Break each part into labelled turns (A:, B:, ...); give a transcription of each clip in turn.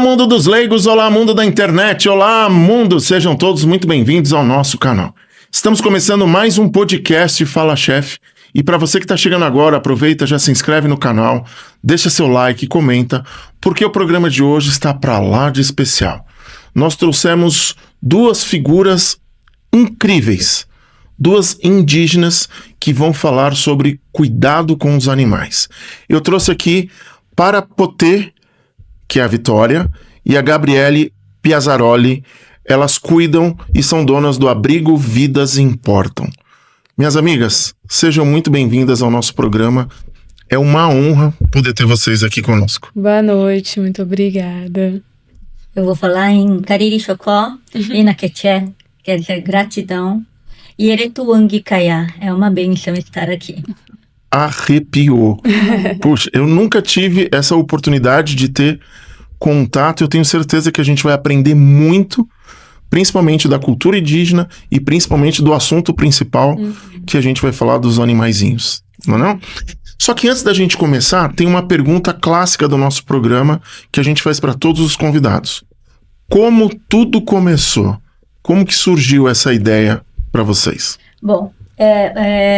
A: mundo dos leigos, olá mundo da internet, olá mundo, sejam todos muito bem-vindos ao nosso canal. Estamos começando mais um podcast Fala Chef, e para você que está chegando agora, aproveita, já se inscreve no canal, deixa seu like, comenta, porque o programa de hoje está para lá de especial. Nós trouxemos duas figuras incríveis, duas indígenas que vão falar sobre cuidado com os animais. Eu trouxe aqui Para Potê, que é a Vitória, e a Gabriele Piazzaroli. Elas cuidam e são donas do abrigo Vidas Importam. Minhas amigas, sejam muito bem-vindas ao nosso programa. É uma honra poder ter vocês aqui conosco.
B: Boa noite, muito obrigada.
C: Eu vou falar em Cariri Chocó e na Quechua, quer dizer gratidão. E Eretuangi Kaya, é uma bênção estar aqui.
A: Arrepiou. Puxa, eu nunca tive essa oportunidade de ter contato. Eu tenho certeza que a gente vai aprender muito, principalmente da cultura indígena e principalmente do assunto principal, que a gente vai falar dos animaizinhos, não é não? Só que antes da gente começar, tem uma pergunta clássica do nosso programa que a gente faz para todos os convidados. Como tudo começou? Como que surgiu essa ideia para vocês?
C: Bom,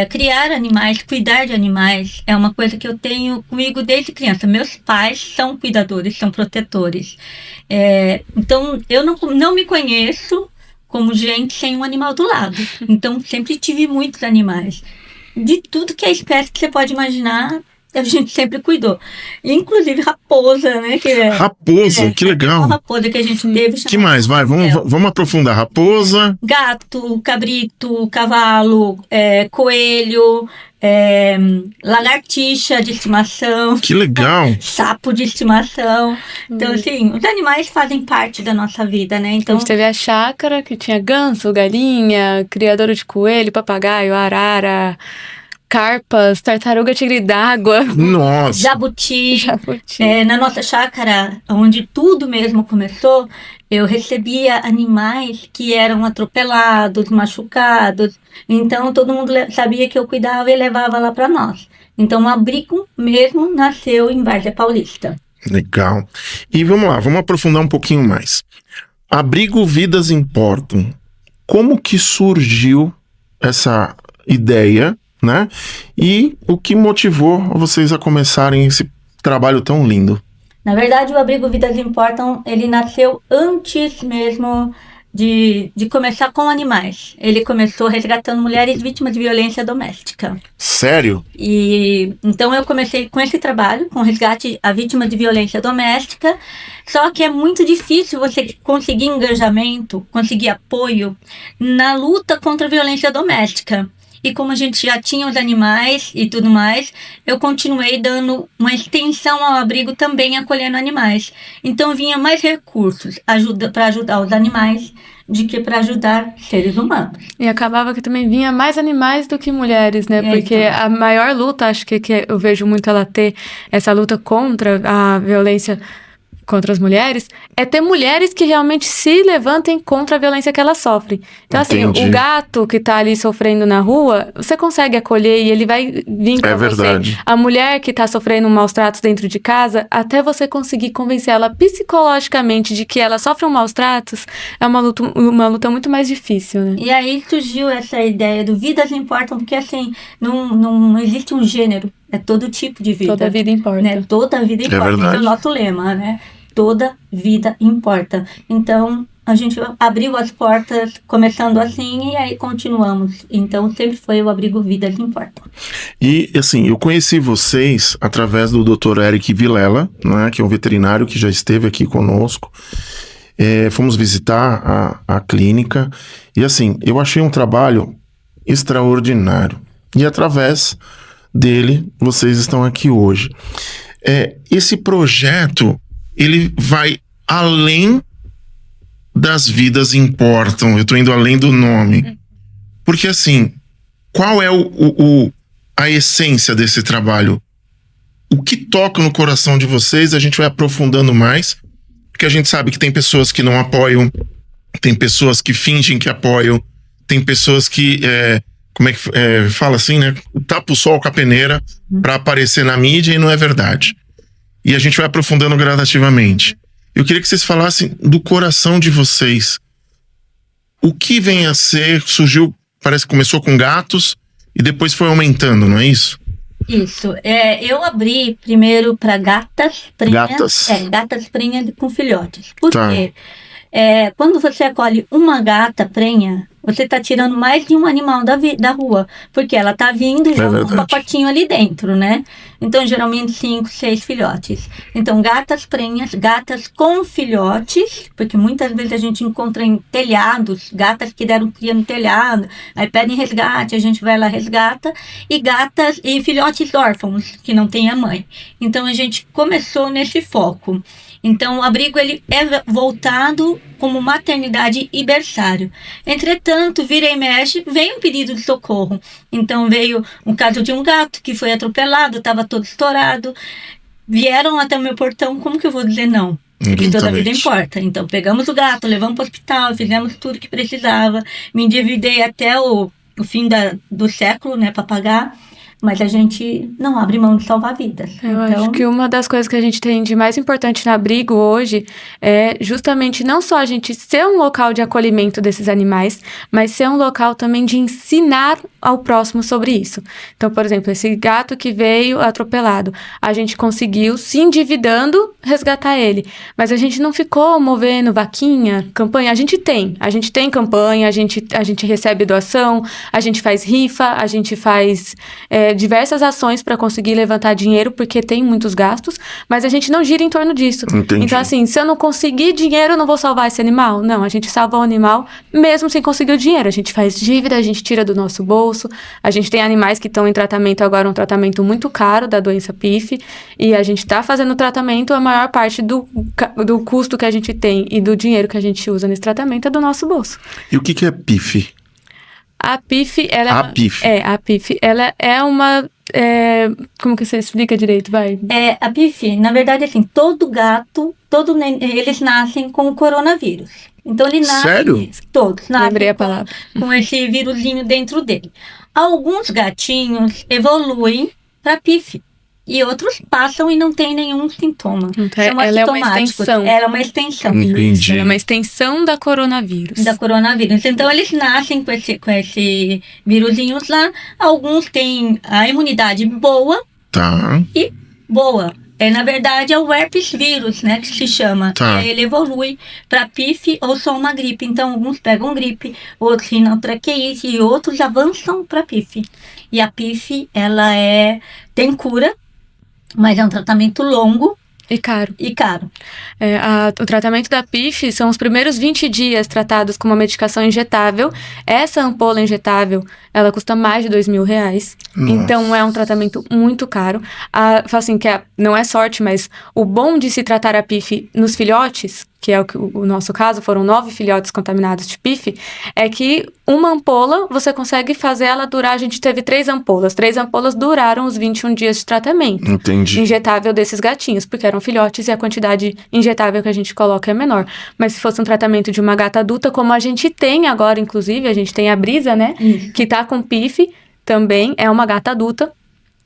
C: criar animais, cuidar de animais é uma coisa que eu tenho comigo desde criança. Meus pais são cuidadores, são protetores. Então, eu não me conheço como gente sem um animal do lado. Então, sempre tive muitos animais. De tudo que é espécie que você pode imaginar, a gente sempre cuidou. Inclusive raposa, né?
A: Raposa, que legal.
C: Uma raposa que a gente teve.
A: Que mais? Vai, vamos aprofundar. Raposa.
C: Gato, cabrito, cavalo, coelho, lagartixa de estimação.
A: Que legal.
C: Sapo de estimação. Então, assim, os animais fazem parte da nossa vida, né? Então,
B: A gente teve a chácara, que tinha ganso, galinha, criador de coelho, papagaio, arara, carpas, tartaruga, tigre d'água.
A: Nossa.
C: jabuti.
B: Jabuti.
C: Na nossa chácara, onde tudo mesmo começou, eu recebia animais que eram atropelados, machucados. Então, todo mundo sabia que eu cuidava e levava lá para nós. Então, o abrigo mesmo nasceu em Várzea Paulista.
A: Legal. E vamos lá, vamos aprofundar um pouquinho mais. Abrigo Vidas Importam. Como que surgiu essa ideia, né? E o que motivou vocês a começarem esse trabalho tão lindo?
C: Na verdade, o abrigo Vidas Importam, ele nasceu antes mesmo de começar com animais. Ele começou resgatando mulheres vítimas de violência doméstica.
A: Sério?
C: E então eu comecei com esse trabalho, com resgate a vítima de violência doméstica. Só que é muito difícil você conseguir engajamento, conseguir apoio na luta contra a violência doméstica. E como a gente já tinha os animais e tudo mais, eu continuei dando uma extensão ao abrigo também acolhendo animais. Então vinha mais recursos para ajudar os animais do que para ajudar seres humanos.
B: E acabava que também vinha mais animais do que mulheres, né? Porque
C: então,
B: a maior luta, acho que eu vejo muito ela ter essa luta contra a violência contra as mulheres, é ter mulheres que realmente se levantem contra a violência que elas sofrem. Então,
A: Entendi.
B: assim, o gato que tá ali sofrendo na rua, você consegue acolher e ele vai vir com
A: verdade.
B: você. A mulher que tá sofrendo maus tratos dentro de casa, até você conseguir convencer ela psicologicamente de que ela sofre maus tratos, é uma luta muito mais difícil, né?
C: E aí surgiu essa ideia do Vidas Importam, porque assim, não existe um gênero, é todo tipo de vida.
B: Toda vida importa.
C: Né? Toda vida importa.
A: verdade.
C: Esse é o nosso lema, né? Toda vida importa. Então, a gente abriu as portas começando assim e aí continuamos. Então, sempre foi o abrigo Vidas Importam.
A: E, assim, eu conheci vocês através do Dr. Eric Vilela, né, que é um veterinário que já esteve aqui conosco. Fomos visitar a clínica e, assim, eu achei um trabalho extraordinário. E através dele, vocês estão aqui hoje. Esse projeto, ele vai além das vidas importam. Eu tô indo além do nome. Porque, assim, qual é a essência desse trabalho? O que toca no coração de vocês, a gente vai aprofundando mais, porque a gente sabe que tem pessoas que não apoiam, tem pessoas que fingem que apoiam, tem pessoas que... como é que fala assim, né? Tapa o sol com a peneira para aparecer na mídia e não é verdade. E a gente vai aprofundando gradativamente. Eu queria que vocês falassem do coração de vocês. O que vem a ser, surgiu, parece que começou com gatos e depois foi aumentando, não é isso?
C: Isso. Eu abri primeiro para gatas prenhas. Gatas prenhas com filhotes. Por quê? Quando você acolhe uma gata prenha, você está tirando mais de um animal da rua, porque ela está vindo já com um pacotinho ali dentro, né? Então, geralmente 5, 6 filhotes. Então, gatas prenhas, gatas com filhotes, porque muitas vezes a gente encontra em telhados, gatas que deram cria no telhado, aí pedem resgate, a gente vai lá resgata, e filhotes órfãos, que não têm a mãe. Então, a gente começou nesse foco. Então, o abrigo ele é voltado como maternidade e berçário. Entretanto, vira e mexe, vem um pedido de socorro. Então, veio um caso de um gato que foi atropelado, estava todo estourado. Vieram até o meu portão, como que eu vou dizer não? Porque toda vida importa. Então, pegamos o gato, levamos para o hospital, fizemos tudo que precisava. Me endividei até o fim do século, né, para pagar. Mas a gente não abre mão de salvar vidas.
B: Eu acho que uma das coisas que a gente tem de mais importante no abrigo hoje é justamente não só a gente ser um local de acolhimento desses animais, mas ser um local também de ensinar ao próximo sobre isso. Então, por exemplo, esse gato que veio atropelado, a gente conseguiu, se endividando, resgatar ele. Mas a gente não ficou movendo vaquinha, campanha. A gente tem campanha, a gente recebe doação, a gente faz rifa, a gente faz diversas ações para conseguir levantar dinheiro, porque tem muitos gastos, mas a gente não gira em torno disso.
A: Entendi.
B: Então, assim, se eu não conseguir dinheiro, eu não vou salvar esse animal? Não, a gente salva o animal mesmo sem conseguir o dinheiro. A gente faz dívida, a gente tira do nosso bolso. A gente tem animais que estão em tratamento agora, um tratamento muito caro da doença PIF, e a gente está fazendo o tratamento, a maior parte do custo que a gente tem e do dinheiro que a gente usa nesse tratamento é do nosso bolso.
A: E o que é PIF?
B: A PIF, ela
A: A PIF,
B: ela é uma... como que você explica direito, vai?
C: A PIF, na verdade, assim, todo gato, eles nascem com o coronavírus. Então, ele nasce...
A: Sério?
C: Todos nascem.
B: Lembrei a palavra.
C: Com esse vírusinho dentro dele. Alguns gatinhos evoluem para PIF. E outros passam e não tem nenhum sintoma.
B: Então, ela é uma extensão.
C: Ela é uma extensão.
A: Entendi.
B: Ela é uma extensão da coronavírus.
C: Então, eles nascem com esse vírusinhos lá. Alguns têm a imunidade boa.
A: Tá.
C: E boa. Na verdade, é o herpes vírus, né, que se chama.
A: Tá.
C: Ele evolui para PIF ou só uma gripe. Então, alguns pegam gripe, outros rinotraqueite e outros avançam para PIF. E a PIF, ela tem cura, mas é um tratamento longo.
B: E caro.
C: O
B: tratamento da PIF são os primeiros 20 dias tratados com uma medicação injetável. Essa ampola injetável, ela custa mais de R$2.000.
A: Nossa.
B: Então, é um tratamento muito caro. Assim, não é sorte, mas o bom de se tratar a PIF nos filhotes, que é o nosso caso, foram 9 filhotes contaminados de PIF, é que uma ampola, você consegue fazer ela durar, a gente teve 3 ampolas. 3 ampolas duraram os 21 dias de tratamento.
A: Entendi.
B: Injetável desses gatinhos, porque eram filhotes e a quantidade injetável que a gente coloca é menor. Mas se fosse um tratamento de uma gata adulta, como a gente tem agora, inclusive, a gente tem a Brisa, né? Que tá com PIF, também é uma gata adulta.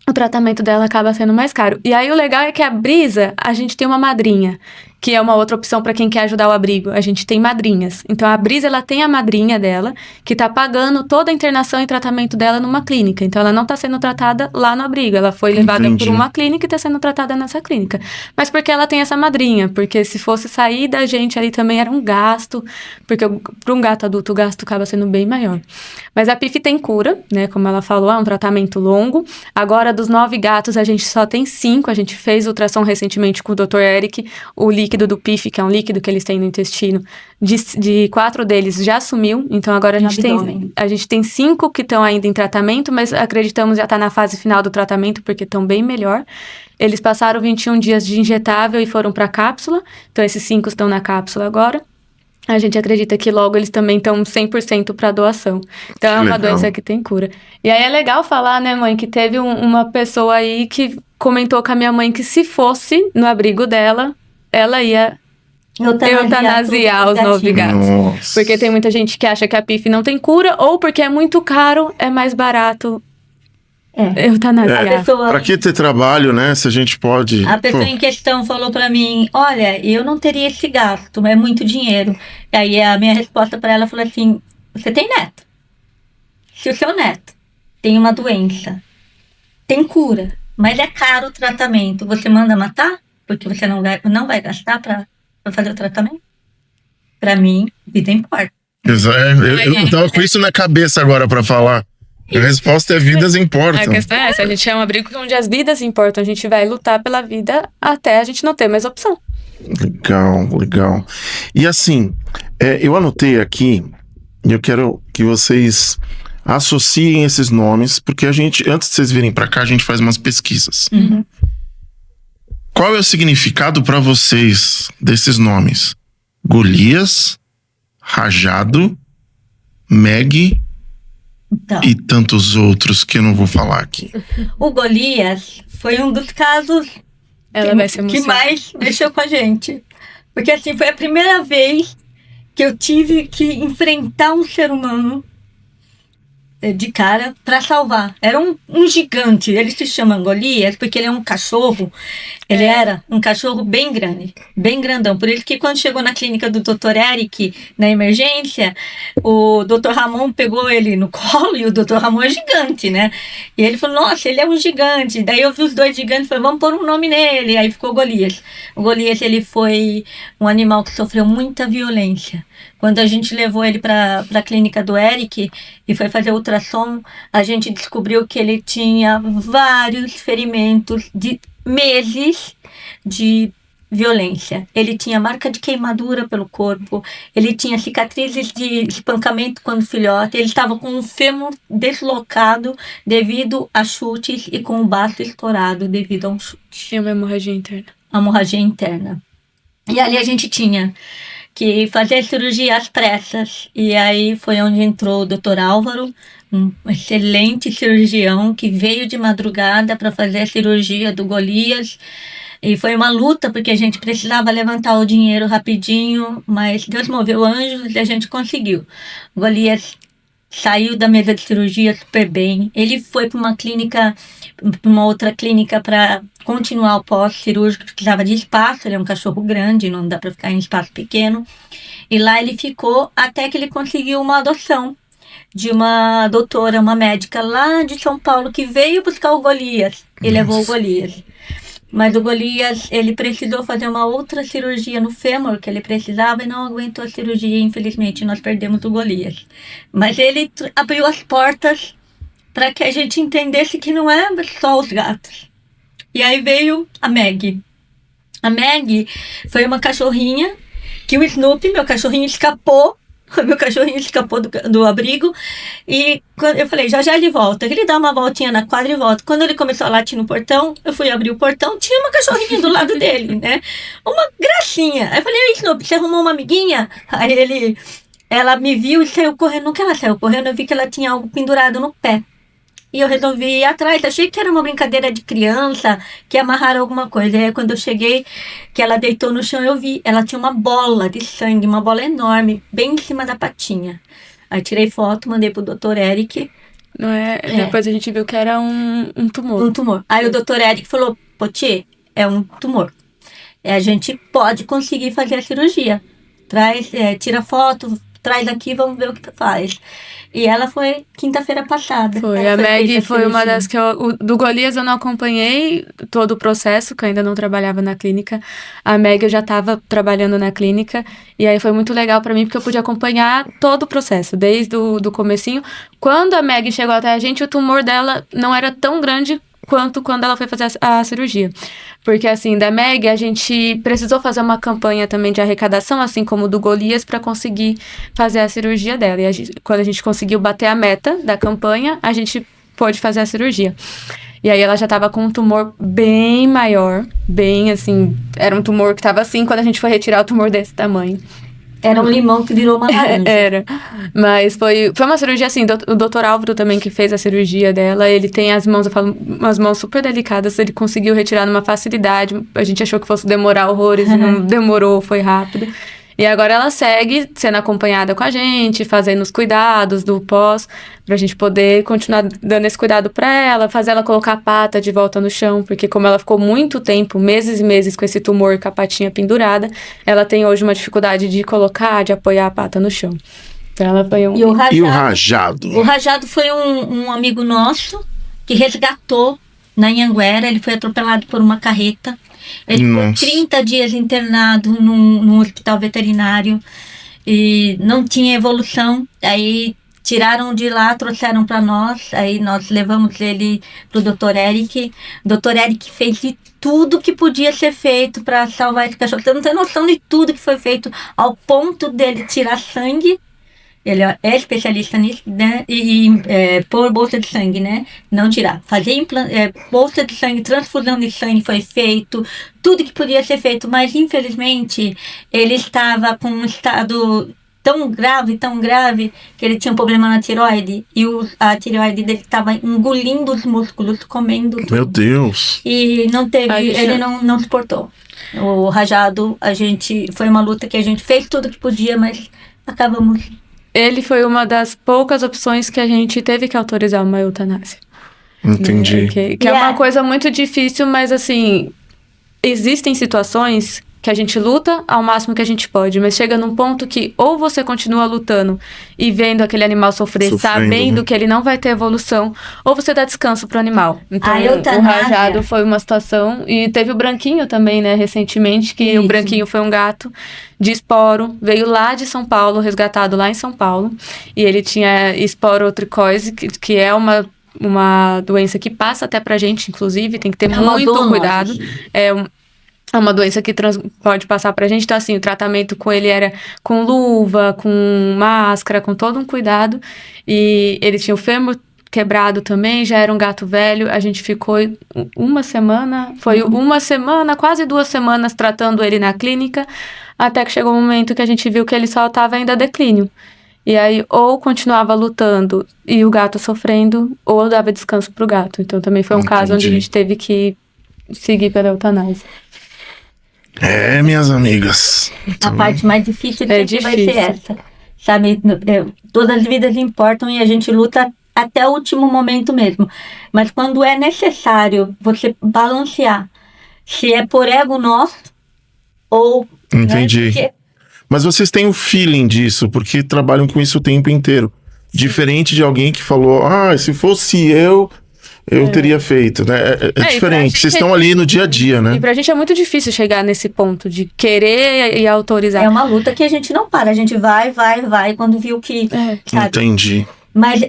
B: O tratamento dela acaba sendo mais caro. E aí o legal é que a Brisa, a gente tem uma madrinha, que é uma outra opção para quem quer ajudar o abrigo. A gente tem madrinhas. Então, a Brisa, ela tem a madrinha dela, que tá pagando toda a internação e tratamento dela numa clínica. Então, ela não tá sendo tratada lá no abrigo. Ela foi levada por uma clínica e tá sendo tratada nessa clínica. Mas porque ela tem essa madrinha? Porque se fosse sair da gente ali também era um gasto. Porque para um gato adulto, o gasto acaba sendo bem maior. Mas a PIF tem cura, né? Como ela falou, é um tratamento longo. Agora, dos 9 gatos, a gente só tem 5. A gente fez ultrassom recentemente com o Dr. Eric. O líquido do PIF, que é um líquido que eles têm no intestino, de 4 deles já sumiu. Então, agora a gente tem 5 que estão ainda em tratamento, mas acreditamos já estar na fase final do tratamento, porque estão bem melhor. Eles passaram 21 dias de injetável e foram para cápsula. Então, esses 5 estão na cápsula agora. A gente acredita que logo eles também estão 100% para doação. Então, é uma doença que tem cura. E aí é legal falar, né, mãe, que teve uma pessoa aí que comentou com a minha mãe que se fosse no abrigo dela, ela ia eutanasiar os 9 gatos.
A: Nossa.
B: Porque tem muita gente que acha que a PIF não tem cura, ou porque é muito caro, é mais barato Eutanasiar.
A: Pra que ter trabalho, né? Se a gente pode...
C: A pessoa em questão falou pra mim, olha, eu não teria esse gasto, é muito dinheiro. E aí a minha resposta pra ela falou assim, você tem neto? Se o seu neto tem uma doença, tem cura, mas é caro o tratamento, você manda matar? Porque você não vai gastar pra fazer o tratamento? Pra mim, vida importa.
A: Eu tava com isso na cabeça agora pra falar. A resposta é vidas importam.
B: A questão é essa, a gente é um abrigo onde as vidas importam, a gente vai lutar pela vida até a gente não ter mais opção.
A: Legal. E assim, eu anotei aqui, e eu quero que vocês associem esses nomes, porque a gente, antes de vocês virem pra cá, a gente faz umas pesquisas.
C: Uhum.
A: Qual é o significado pra vocês desses nomes? Golias, Rajado, Meg...
C: Então,
A: e tantos outros que eu não vou falar aqui.
C: o Golias foi um dos casos que mais mexeu com a gente. Porque assim, foi a primeira vez que eu tive que enfrentar um ser humano de cara para salvar. Era um gigante, ele se chama Golias porque ele é um cachorro. Ele era um cachorro bem grande, bem grandão. Por isso que quando chegou na clínica do Dr. Eric, na emergência, o Dr. Ramon pegou ele no colo e o Dr. Ramon é gigante, né? E ele falou, nossa, ele é um gigante. Daí eu vi os dois gigantes e falei, vamos pôr um nome nele. Aí ficou Golias. O Golias, ele foi um animal que sofreu muita violência. Quando a gente levou ele para a clínica do Eric e foi fazer ultrassom, a gente descobriu que ele tinha vários ferimentos de meses de violência. Ele tinha marca de queimadura pelo corpo, ele tinha cicatrizes de espancamento quando filhote, ele estava com o fêmur deslocado devido a chutes e com o baço estourado devido a um chute.
B: E uma hemorragia interna.
C: A hemorragia interna. E ali a gente tinha que fazer cirurgia às pressas. E aí foi onde entrou o Dr. Álvaro, um excelente cirurgião que veio de madrugada para fazer a cirurgia do Golias. E foi uma luta, porque a gente precisava levantar o dinheiro rapidinho, mas Deus moveu anjos e a gente conseguiu. O Golias saiu da mesa de cirurgia super bem. Ele foi para uma clínica, para uma outra clínica para continuar o pós-cirúrgico, precisava de espaço, ele é um cachorro grande, não dá para ficar em espaço pequeno. E lá ele ficou até que ele conseguiu uma adoção de uma doutora, uma médica lá de São Paulo, que veio buscar o Golias e levou o Golias. Mas o Golias, ele precisou fazer uma outra cirurgia no fêmur que ele precisava e não aguentou a cirurgia, infelizmente nós perdemos o Golias. Mas ele abriu as portas para que a gente entendesse que não é só os gatos. E aí veio a Meg. A Meg foi uma cachorrinha que o Snoopy, meu cachorrinho, escapou. Meu cachorrinho escapou do abrigo. E quando eu falei, já ele volta. Ele dá uma voltinha na quadra e volta. Quando ele começou a latir no portão, eu fui abrir o portão, tinha uma cachorrinha do lado dele, né? Uma gracinha. Aí eu falei, ei, Snoopy, você arrumou uma amiguinha? Aí ela me viu e saiu correndo. No que ela saiu correndo, eu vi que ela tinha algo pendurado no pé. E eu resolvi ir atrás, achei que era uma brincadeira de criança, que amarraram alguma coisa. E aí quando eu cheguei, que ela deitou no chão, eu vi, ela tinha uma bola de sangue, uma bola enorme, bem em cima da patinha. Aí tirei foto, mandei pro Dr. Eric.
B: Não é? Depois a gente viu que era um tumor.
C: Um tumor. Aí o Dr. Eric falou, Potier, é um tumor. A gente pode conseguir fazer a cirurgia. Tira foto, traz aqui, vamos ver o que faz. E ela foi quinta-feira passada.
B: Foi, a Meg foi uma das que do Golias eu não acompanhei todo o processo, que eu ainda não trabalhava na clínica. A Meg eu já estava trabalhando na clínica, e aí foi muito legal para mim, porque eu pude acompanhar todo o processo, desde o comecinho. Quando a Meg chegou até a gente, o tumor dela não era tão grande quanto quando ela foi fazer a cirurgia. Porque, assim, da Meg, a gente precisou fazer uma campanha também de arrecadação, assim como do Golias, para conseguir fazer a cirurgia dela. E quando a gente conseguiu bater a meta da campanha, a gente pôde fazer a cirurgia. E aí ela já estava com um tumor bem maior, bem, assim, era um tumor que estava assim, quando a gente foi retirar o tumor desse tamanho.
C: Era um limão que virou uma laranja.
B: Era. Mas foi uma cirurgia assim, o Dr. Álvaro também que fez a cirurgia dela, ele tem as mãos, eu falo, umas mãos super delicadas, ele conseguiu retirar numa facilidade. A gente achou que fosse demorar horrores, e não demorou, foi rápido. E agora ela segue sendo acompanhada com a gente, fazendo os cuidados do pós, pra gente poder continuar dando esse cuidado pra ela, fazer ela colocar a pata de volta no chão, porque como ela ficou muito tempo, meses e meses com esse tumor com a patinha pendurada, ela tem hoje uma dificuldade de colocar, de apoiar a pata no chão. Então ela foi um...
A: E o Rajado?
C: O Rajado foi um amigo nosso que resgatou na Anhanguera. Ele foi atropelado por uma carreta. Ele ficou 30 dias internado num hospital veterinário e não tinha evolução. Aí tiraram de lá, trouxeram para nós. Aí nós levamos ele pro Dr. Eric. O Dr. Eric fez de tudo que podia ser feito para salvar esse cachorro. Você não tem noção de tudo que foi feito, ao ponto dele tirar sangue. Ele é especialista nisso, né? E pôr bolsa de sangue, né? Não tirar. Fazer bolsa de sangue, transfusão de sangue foi feito. Tudo que podia ser feito. Mas, infelizmente, ele estava com um estado tão grave, que ele tinha um problema na tireoide. E a tireoide dele estava engolindo os músculos, comendo tudo.
A: Meu Deus!
C: E não teve, ele não suportou. O Rajado, foi uma luta que a gente fez tudo que podia, mas acabamos...
B: Ele foi uma das poucas opções que a gente teve que autorizar uma eutanásia.
A: Entendi.
B: Que é uma coisa muito difícil, mas assim, existem situações que a gente luta ao máximo que a gente pode, mas chega num ponto que ou você continua lutando e vendo aquele animal sofrendo, sabendo que ele não vai ter evolução, ou você dá descanso pro animal. Então, o Rajado foi uma situação, e teve o Branquinho também, né, recentemente, que o Branquinho foi um gato de esporo, veio lá de São Paulo, resgatado lá em São Paulo, e ele tinha esporotricose, que é uma doença que passa até pra gente, inclusive, tem que ter muito cuidado. É uma doença que pode passar pra gente. Então, assim, o tratamento com ele era com luva, com máscara, com todo um cuidado. E ele tinha o fêmur quebrado também, já era um gato velho. A gente ficou uma semana, quase 2 semanas tratando ele na clínica, até que chegou um momento que a gente viu que ele só estava ainda declínio. E aí, ou continuava lutando e o gato sofrendo, ou dava descanso pro gato. Então, também foi um caso onde a gente teve que seguir pela eutanásia.
A: Minhas amigas.
C: A parte mais difícil vai ser essa. Sabe, todas as vidas importam e a gente luta até o último momento mesmo. Mas quando é necessário você balancear se é por ego nosso ou...
A: Entendi. Né, mas vocês têm o feeling disso, porque trabalham com isso o tempo inteiro. Sim. Diferente de alguém que falou, se fosse eu teria feito, né? É diferente, vocês estão ali no dia a dia, né?
B: E pra gente é muito difícil chegar nesse ponto de querer e autorizar.
C: É uma luta que a gente não para, a gente vai, quando viu que... Sabe?
A: Entendi.
C: Mas,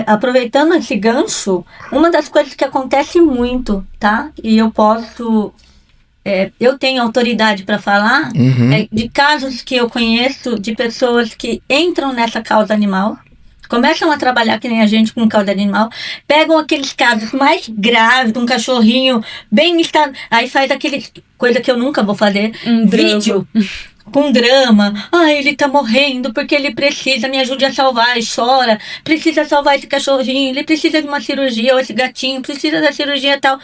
C: aproveitando esse gancho, uma das coisas que acontece muito, tá? E eu posso... eu tenho autoridade para falar de casos que eu conheço de pessoas que entram nessa causa animal, começam a trabalhar que nem a gente com causa animal, pegam aqueles casos mais graves de um cachorrinho bem estado, aí faz aquele coisa que eu nunca vou fazer, vídeo com drama, ele tá morrendo porque ele precisa, me ajude a salvar, e chora, precisa salvar esse cachorrinho, ele precisa de uma cirurgia, ou esse gatinho precisa da cirurgia e tal.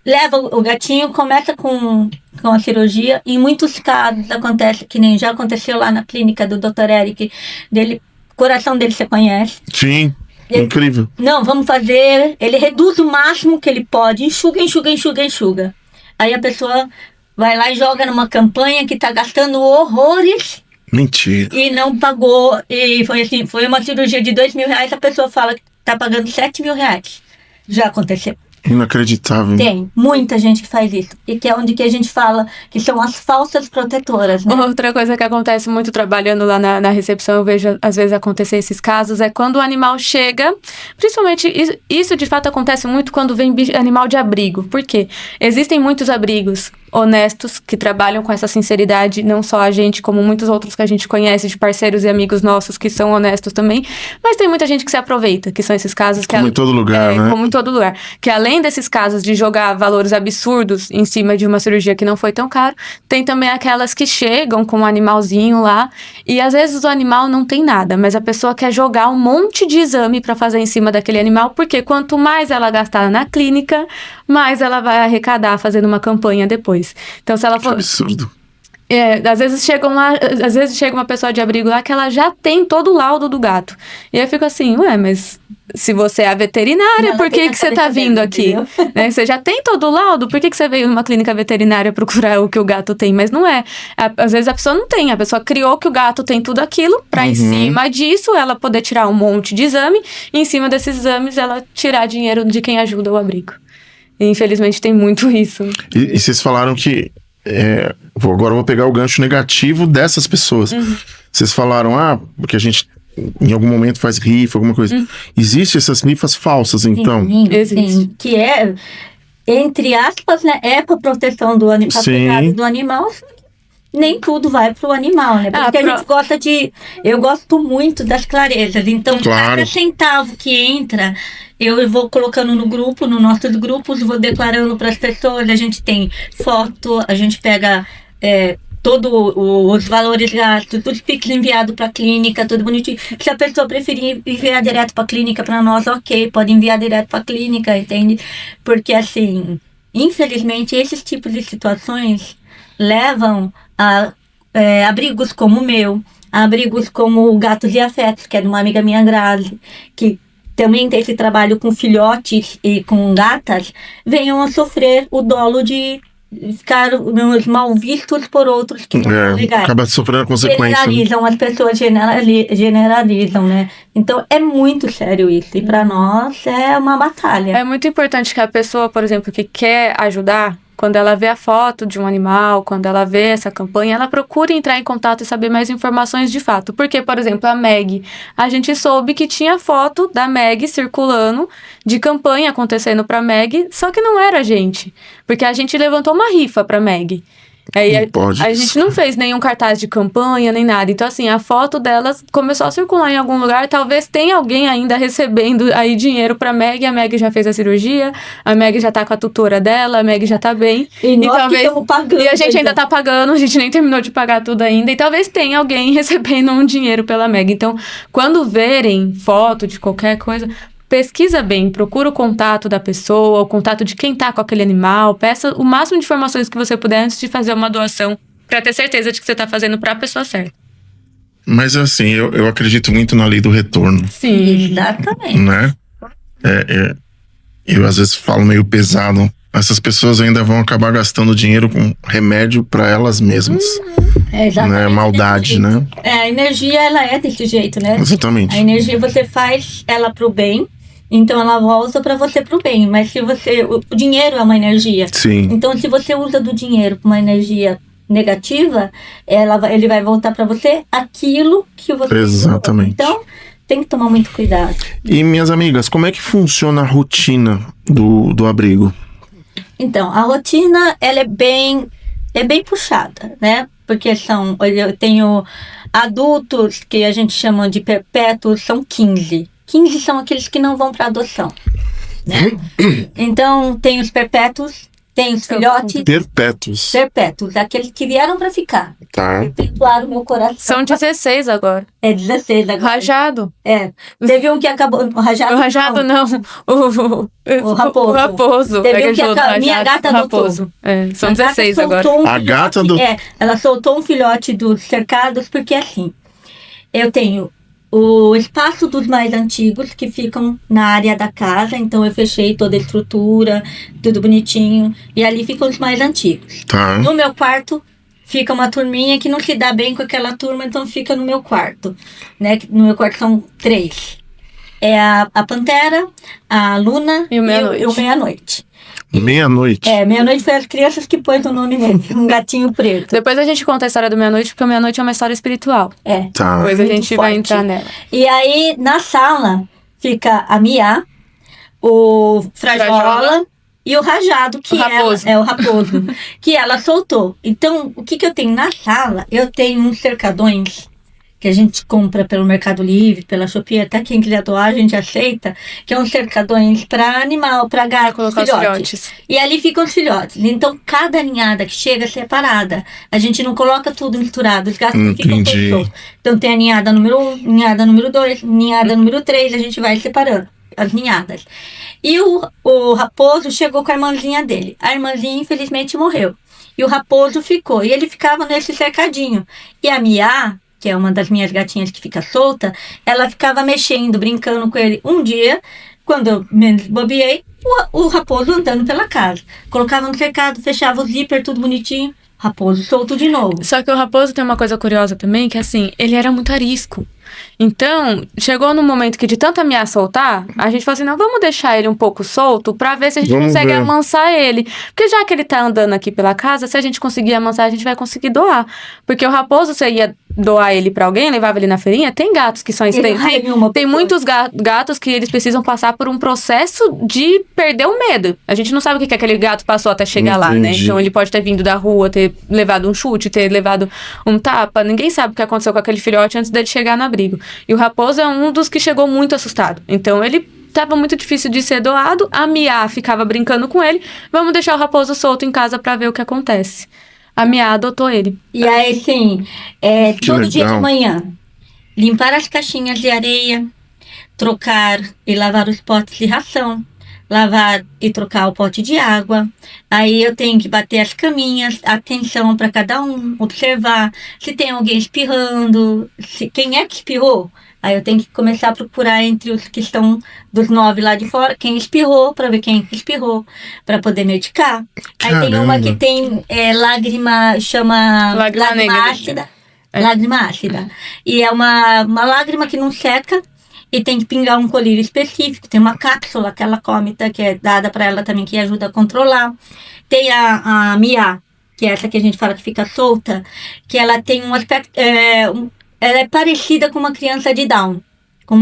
C: Leva o gatinho, começa com a cirurgia. Em muitos casos acontece, que nem já aconteceu lá na clínica do Dr. Eric, o coração dele você conhece.
A: Sim, incrível.
C: Não, vamos fazer. Ele reduz o máximo que ele pode, enxuga. Aí a pessoa vai lá e joga numa campanha que tá gastando horrores.
A: Mentira.
C: E não pagou. E foi assim, foi uma cirurgia de R$2.000, a pessoa fala que tá pagando R$7.000. Já aconteceu.
A: Inacreditável.
C: Tem muita gente que faz isso. E que é onde que a gente fala que são as falsas protetoras, né?
B: Outra coisa que acontece muito trabalhando lá na recepção, eu vejo às vezes acontecer esses casos, é quando o animal chega, principalmente isso de fato acontece muito quando vem animal de abrigo. Por quê? Existem muitos abrigos honestos que trabalham com essa sinceridade, não só a gente, como muitos outros que a gente conhece de parceiros e amigos nossos que são honestos também, mas tem muita gente que se aproveita, que são esses casos que...
A: Como em todo lugar, né?
B: Como em todo lugar. Que além desses casos de jogar valores absurdos em cima de uma cirurgia que não foi tão caro, tem também aquelas que chegam com um animalzinho lá, e às vezes o animal não tem nada, mas a pessoa quer jogar um monte de exame para fazer em cima daquele animal, porque quanto mais ela gastar na clínica, mais ela vai arrecadar fazendo uma campanha depois. Então, se ela for...
A: Que absurdo.
B: Às vezes chega uma pessoa de abrigo lá que ela já tem todo o laudo do gato. E eu fico assim, mas se você é a veterinária, por que você tá vindo aqui? Né? Você já tem todo o laudo, por que você veio numa clínica veterinária procurar o que o gato tem? Mas não é. Às vezes a pessoa não tem, a pessoa criou que o gato tem tudo aquilo, pra em cima disso ela poder tirar um monte de exame, e em cima desses exames ela tirar dinheiro de quem ajuda o abrigo. E, infelizmente tem muito isso.
A: E vocês falaram que agora eu vou pegar o gancho negativo dessas pessoas. Vocês falaram, porque a gente em algum momento faz rifa, alguma coisa. Existem essas rifas falsas, então?
C: Sim. Que é, entre aspas, né, é para proteção do animal, do animal, nem tudo vai pro animal, né? Porque a gente gosta eu gosto muito das clarezas. Então, cada centavo que entra, eu vou colocando no nossos grupos, vou declarando para as pessoas. A gente tem foto, a gente pega todos os valores gastos, tudo Pix enviado para a clínica, tudo bonitinho. Se a pessoa preferir enviar direto para a clínica, para nós, ok, pode enviar direto para a clínica, entende? Porque, assim, infelizmente, esses tipos de situações levam a abrigos como o meu, abrigos como o Gatos e Afetos, que é de uma amiga minha, Grazi, que também tem esse trabalho com filhotes e com gatas, venham a sofrer o dolo de ficar mal vistos por outros que não são legais.
A: Acaba sofrendo a consequência.
C: Generalizam, as pessoas generalizam, né? Então é muito sério isso. E para nós é uma batalha.
B: É muito importante que a pessoa, por exemplo, que quer ajudar, quando ela vê a foto de um animal, quando ela vê essa campanha, ela procura entrar em contato e saber mais informações de fato. Porque, por exemplo, a Meg, a gente soube que tinha foto da Meg circulando, de campanha acontecendo pra Meg, só que não era a gente. Porque a gente levantou uma rifa pra Meg. A gente não fez nenhum cartaz de campanha, nem nada. Então, assim, a foto delas começou a circular em algum lugar. Talvez tenha alguém ainda recebendo aí dinheiro pra Meg. A Meg já fez a cirurgia, a Meg já tá com a tutora dela, a Meg já tá bem.
C: E nós estamos pagando.
B: E a gente ainda tá pagando, a gente nem terminou de pagar tudo ainda. E talvez tenha alguém recebendo um dinheiro pela Meg. Então, quando verem foto de qualquer coisa, pesquisa bem, procura o contato da pessoa, o contato de quem tá com aquele animal, peça o máximo de informações que você puder antes de fazer uma doação, pra ter certeza de que você tá fazendo pra pessoa certa.
A: Mas assim, eu acredito muito na lei do retorno.
C: Sim, exatamente.
A: Né? Eu às vezes falo meio pesado, essas pessoas ainda vão acabar gastando dinheiro com remédio pra elas mesmas.
C: Exatamente.
A: Né? Maldade, né?
C: A energia, ela é desse jeito, né?
A: Exatamente.
C: A energia você faz ela pro bem, então ela volta para você pro bem, mas se o dinheiro é uma energia.
A: Sim.
C: Então se você usa do dinheiro para uma energia negativa, ele vai voltar para você aquilo que você
A: Exatamente.
C: Então tem que tomar muito cuidado.
A: E minhas amigas, como é que funciona a rotina do abrigo?
C: Então, a rotina ela é bem puxada, né? Porque eu tenho adultos que a gente chama de perpétuos, são 15. 15 são aqueles que não vão para adoção, né? Então, tem os perpétuos, tem os filhotes. Perpétuos, aqueles que vieram para ficar.
A: Tá.
C: Perpetuaram o meu coração.
B: São 16 agora.
C: 16 agora.
B: Rajado.
C: Teve um que acabou. O Rajado
B: não. O
C: Raposo.
B: O Raposo.
C: Teve um que minha gata adotou.
B: São 16 agora.
A: A gata do...
C: ela soltou um filhote dos cercados, porque assim, eu tenho o espaço dos mais antigos que ficam na área da casa, então eu fechei toda a estrutura, tudo bonitinho, e ali ficam os mais antigos.
A: Tá.
C: No meu quarto fica uma turminha que não se dá bem com aquela turma, então fica no meu quarto, né? No meu quarto são 3. É a Pantera, a Luna
B: e o
C: Meia-Noite.
A: Meia-Noite?
C: Meia-Noite foi as crianças que pôs o nome nele, um gatinho preto.
B: Depois a gente conta a história do Meia-Noite, porque o Meia-Noite é uma história espiritual.
A: Tá.
B: Depois a gente vai entrar nela.
C: E aí, na sala, fica a Mia, o Frajola e o Rajado, que o Raposo, que ela soltou. Então, o que eu tenho na sala? Eu tenho uns cercadões que a gente compra pelo Mercado Livre, pela Shopee, até quem quiser doar, a gente aceita, que é uns cercadões para animal, para gato,
B: colocar filhotes.
C: E ali ficam os filhotes. Então, cada ninhada que chega é separada. A gente não coloca tudo misturado, os gatos ficam todos. Então, tem a ninhada número 1, ninhada número 2, ninhada número 3, a gente vai separando as ninhadas. E o Raposo chegou com a irmãzinha dele. A irmãzinha, infelizmente, morreu. e o Raposo ficou. E ele ficava nesse cercadinho. E a Mia, que é uma das minhas gatinhas que fica solta, ela ficava mexendo, brincando com ele. Um dia, quando eu menos bobeei, o Raposo andando pela casa. Colocava no cercado, fechava o zíper, tudo bonitinho. Raposo solto de novo.
B: Só que o Raposo tem uma coisa curiosa também, que assim, ele era muito arisco. Então, chegou no momento que de tanto ameaçar soltar, a gente falou assim, não, vamos deixar ele um pouco solto pra ver se a gente consegue amansar ele. Porque já que ele tá andando aqui pela casa, se a gente conseguir amansar, a gente vai conseguir doar. Porque o Raposo, você ia doar ele pra alguém, levava ele na feirinha, tem gatos que são extremos. Tem muitos gatos que eles precisam passar por um processo de perder o medo. A gente não sabe o que aquele gato passou até chegar lá, né? Então ele pode ter vindo da rua, ter levado um chute, ter levado um tapa. Ninguém sabe o que aconteceu com aquele filhote antes dele chegar no abrigo. E o Raposo é um dos que chegou muito assustado. Então ele tava muito difícil de ser doado. A Mia ficava brincando com ele. Vamos deixar o Raposo solto em casa pra ver o que acontece. A Mia adotou ele.
C: E aí, assim, todo dia de manhã, limpar as caixinhas de areia, trocar e lavar os potes de ração, lavar e trocar o pote de água. Aí eu tenho que bater as caminhas, atenção para cada um, observar se tem alguém espirrando, quem é que espirrou. Aí eu tenho que começar a procurar entre os que estão dos 9 lá de fora, quem espirrou, para ver quem espirrou, para poder medicar. Aí tem uma que tem lágrima, chama lágrima ácida. Lágrima ácida. E é uma lágrima que não seca e tem que pingar um colírio específico. Tem uma cápsula que ela come, que é dada para ela também, que ajuda a controlar. Tem a Mia, que é essa que a gente fala que fica solta, que ela tem um aspecto... ela é parecida com uma criança de Down, com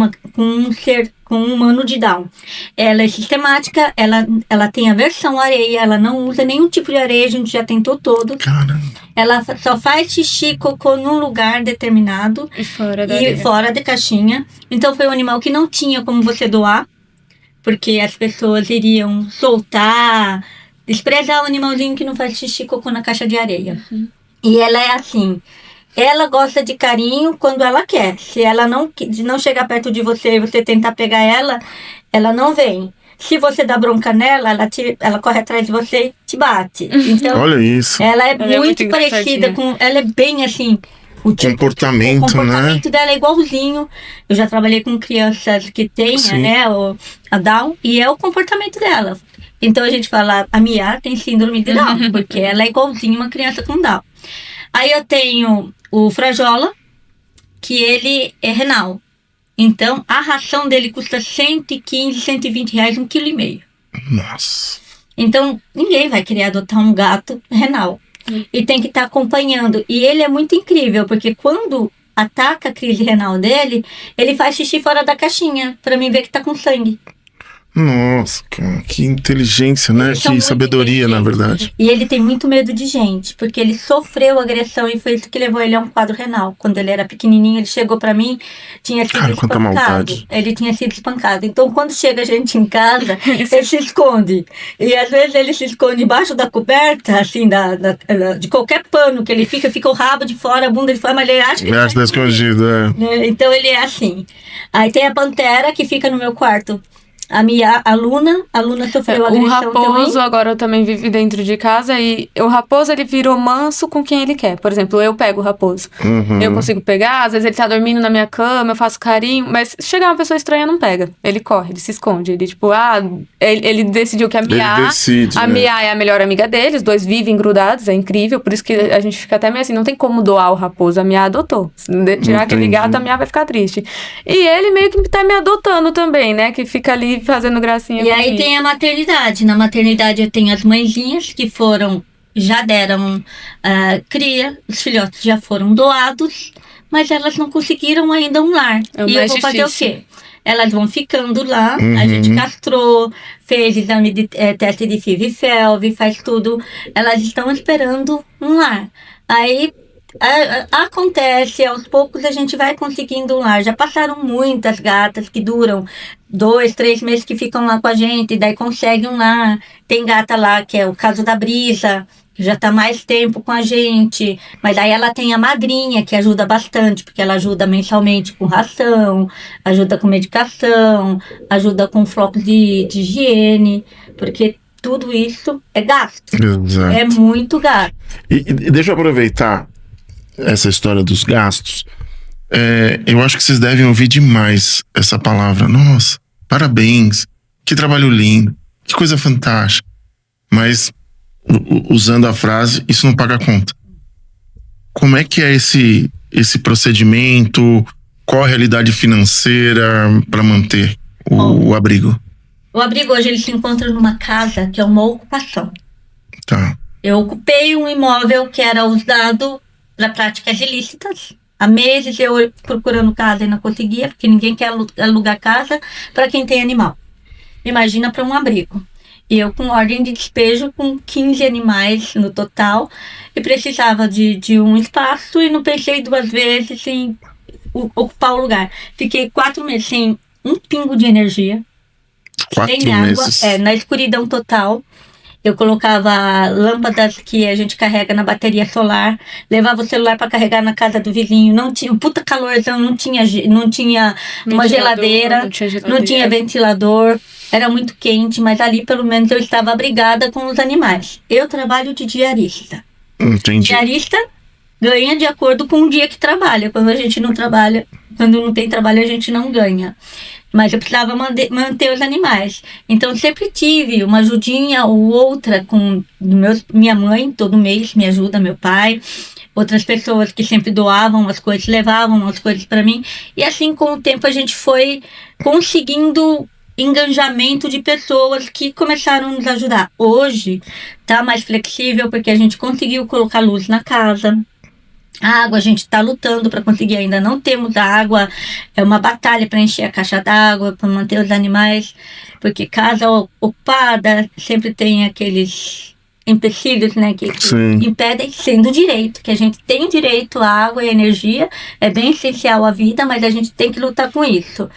C: um humano de Down. Ela é sistemática, ela tem aversão à areia, ela não usa nenhum tipo de areia, a gente já tentou todo.
A: Caramba.
C: Ela só faz xixi, cocô num lugar determinado
B: E
C: fora da caixinha. Então foi um animal que não tinha como você doar, porque as pessoas iriam soltar, desprezar o animalzinho que não faz xixi, cocô na caixa de areia.
B: Uhum.
C: E ela é assim... Ela gosta de carinho quando ela quer. Se ela não chegar perto de você e você tentar pegar ela, ela não vem. Se você dá bronca nela, ela corre atrás de você e te bate. Então,
A: olha isso.
C: Ela é muito parecida com... Ela é bem assim... O comportamento dela é igualzinho. Eu já trabalhei com crianças que têm, né, a Down, e é o comportamento dela. Então a gente fala, a Mia tem síndrome de Down, porque ela é igualzinho uma criança com Down. Aí eu tenho o Frajola, que ele é renal. Então, a ração dele custa 115, 120 reais, 1,5 kg.
A: Nossa.
C: Então, ninguém vai querer adotar um gato renal. E tem que estar acompanhando. E ele é muito incrível, porque quando ataca a crise renal dele, ele faz xixi fora da caixinha, para mim ver que tá com sangue.
A: Nossa, que inteligência, né? Que sabedoria, na verdade.
C: E ele tem muito medo de gente, porque ele sofreu agressão e foi isso que levou ele a um quadro renal. Quando ele era pequenininho, ele chegou pra mim, tinha sido espancado. Ele tinha sido espancado. Então, quando chega a gente em casa, ele se esconde. E às vezes ele se esconde embaixo da coberta, assim, de qualquer pano que ele fica o rabo de fora, a bunda de fora, mas ele acha que
A: ele tá escondido,
C: Então ele é assim. Aí tem a Pantera, que fica no meu quarto. A Luna sofreu agressão.
B: O Raposo também. Agora também vive dentro de casa e o Raposo ele virou manso com quem ele quer. Por exemplo, eu pego o Raposo.
A: Uhum.
B: Eu consigo pegar, às vezes ele tá dormindo na minha cama, eu faço carinho, mas se chegar uma pessoa estranha, não pega. Ele corre, ele se esconde. Ele tipo, ele decidiu que a Mia é a melhor amiga dele, os dois vivem grudados, é incrível, por isso que a gente fica até meio assim, não tem como doar o Raposo, a Mia adotou. Se tirar aquele gato, a Mia vai ficar triste. E ele meio que tá me adotando também, né, que fica ali fazendo gracinha.
C: E aí tem a maternidade. Na maternidade eu tenho as mãezinhas que já deram cria, os filhotes já foram doados, mas elas não conseguiram ainda um lar. E eu vou fazer o quê? Elas vão ficando lá, a gente castrou, fez exame de teste de FIV e FeLV, faz tudo. Elas estão esperando um lar. Aí acontece, aos poucos a gente vai conseguindo um lar. Já passaram muitas gatas que duram 2, 3 meses que ficam lá com a gente, daí conseguem um lar. Tem gata lá, que é o caso da Brisa, que já está mais tempo com a gente, mas daí ela tem a madrinha, que ajuda bastante, porque ela ajuda mensalmente com ração, ajuda com medicação, ajuda com flocos de higiene, porque tudo isso é gasto.
A: Exato.
C: É muito gasto.
A: E deixa eu aproveitar essa história dos gastos. Eu acho que vocês devem ouvir demais essa palavra. Nossa, parabéns, que trabalho lindo, que coisa fantástica. Mas, usando a frase, isso não paga a conta. Como é que é esse procedimento? Qual a realidade financeira para manter o abrigo?
C: O abrigo hoje ele se encontra numa casa que é uma ocupação.
A: Tá.
C: Eu ocupei um imóvel que era usado para práticas ilícitas. Há meses eu procurando casa e não conseguia, porque ninguém quer alugar casa para quem tem animal. Imagina para um abrigo. E eu com ordem de despejo com 15 animais no total e precisava de um espaço e não pensei 2 vezes em ocupar o lugar. Fiquei 4 meses sem um pingo de energia.
A: 4
C: sem
A: meses.
C: água, na escuridão total. Eu colocava lâmpadas que a gente carrega na bateria solar, levava o celular para carregar na casa do vizinho, não tinha, puta calorzão, não tinha uma geladeira, não tinha ventilador, era muito quente, mas ali pelo menos eu estava abrigada com os animais. Eu trabalho de diarista.
A: Entendi.
C: Diarista ganha de acordo com o dia que trabalha. Quando a gente não trabalha, quando não tem trabalho, a gente não ganha. Mas eu precisava manter os animais. Então, eu sempre tive uma ajudinha ou outra com minha mãe, todo mês me ajuda, meu pai. Outras pessoas que sempre doavam as coisas, levavam as coisas para mim. E assim, com o tempo, a gente foi conseguindo engajamento de pessoas que começaram a nos ajudar. Hoje, tá mais flexível, porque a gente conseguiu colocar luz na casa. A água a gente está lutando para conseguir, ainda não temos água, é uma batalha para encher a caixa d'água, para manter os animais, porque casa ocupada sempre tem aqueles empecilhos, né, que impedem, sendo direito, que a gente tem direito à água e à energia, é bem essencial à vida, mas a gente tem que lutar com isso.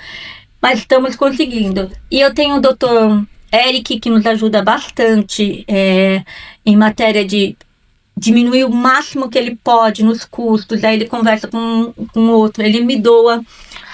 C: Mas estamos conseguindo. E eu tenho o Dr. Eric, que nos ajuda bastante em matéria de diminuir o máximo que ele pode nos custos. Aí ele conversa com outro, ele me doa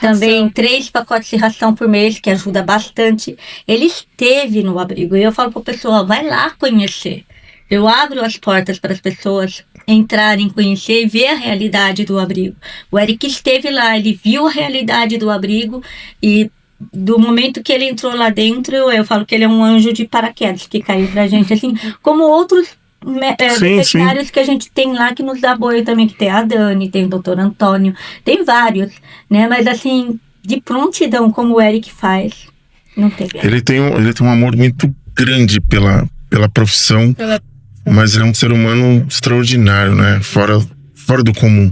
C: também 3 pacotes de ração por mês, que ajuda bastante. Ele esteve no abrigo e eu falo para a pessoa, vai lá conhecer. Eu abro as portas para as pessoas entrarem, conhecer e ver a realidade do abrigo. O Eric esteve lá, ele viu a realidade do abrigo e do momento que ele entrou lá dentro, eu falo que ele é um anjo de paraquedas que caiu pra gente, assim, como outros veterinários que a gente tem lá que nos dá apoio também, que tem a Dani, tem o Dr. Antônio, tem vários, né? Mas assim, de prontidão como o Eric faz, não teve.
A: Ele tem um amor muito grande pela profissão, mas é um ser humano extraordinário, né? Fora do comum.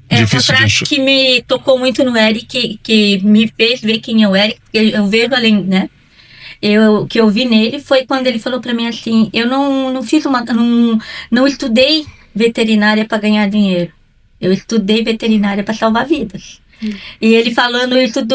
C: Uma frase que me tocou muito no Eric, que me fez ver quem é o Eric, porque eu vejo além, né? Que eu vi nele foi quando ele falou pra mim assim, eu não estudei veterinária para ganhar dinheiro, eu estudei veterinária para salvar vidas. E ele falando isso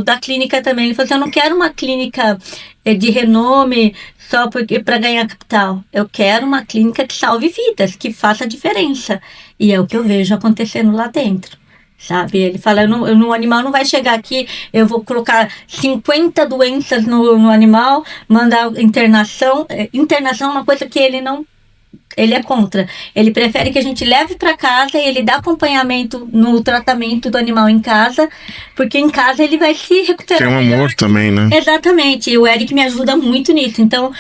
C: da clínica também, ele falou assim, eu não quero uma clínica de renome só para ganhar capital, eu quero uma clínica que salve vidas, que faça diferença, e é o que eu vejo acontecendo lá dentro. Sabe, ele fala, o animal não vai chegar aqui, eu vou colocar 50 doenças no animal, mandar internação. Internação é uma coisa que ele é contra. Ele prefere que a gente leve para casa e ele dá acompanhamento no tratamento do animal em casa, porque em casa ele vai se recuperar.
A: Tem um amor também, né?
C: Exatamente, e o Eric me ajuda muito nisso, então,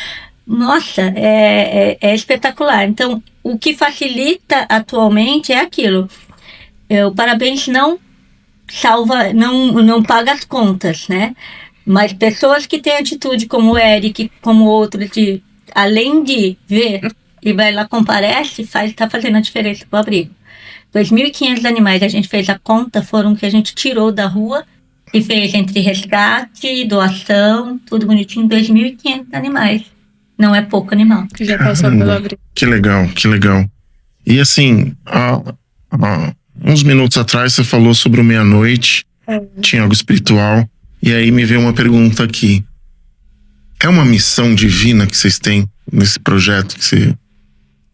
C: nossa, é espetacular. Então, o que facilita atualmente é aquilo. O Parabéns não salva, não paga as contas, né? Mas pessoas que têm atitude como o Eric, como outros, além de ver e vai lá, comparece, tá fazendo a diferença pro abrigo. 2.500 animais, a gente fez a conta, foram que a gente tirou da rua e fez entre resgate, doação, tudo bonitinho, 2.500 animais. Não é pouco animal.
B: Que já passou pelo abrigo.
A: Que legal, que legal. E assim, uns minutos atrás você falou sobre o meia-noite, tinha algo espiritual, e aí me veio uma pergunta aqui. É uma missão divina que vocês têm nesse projeto que você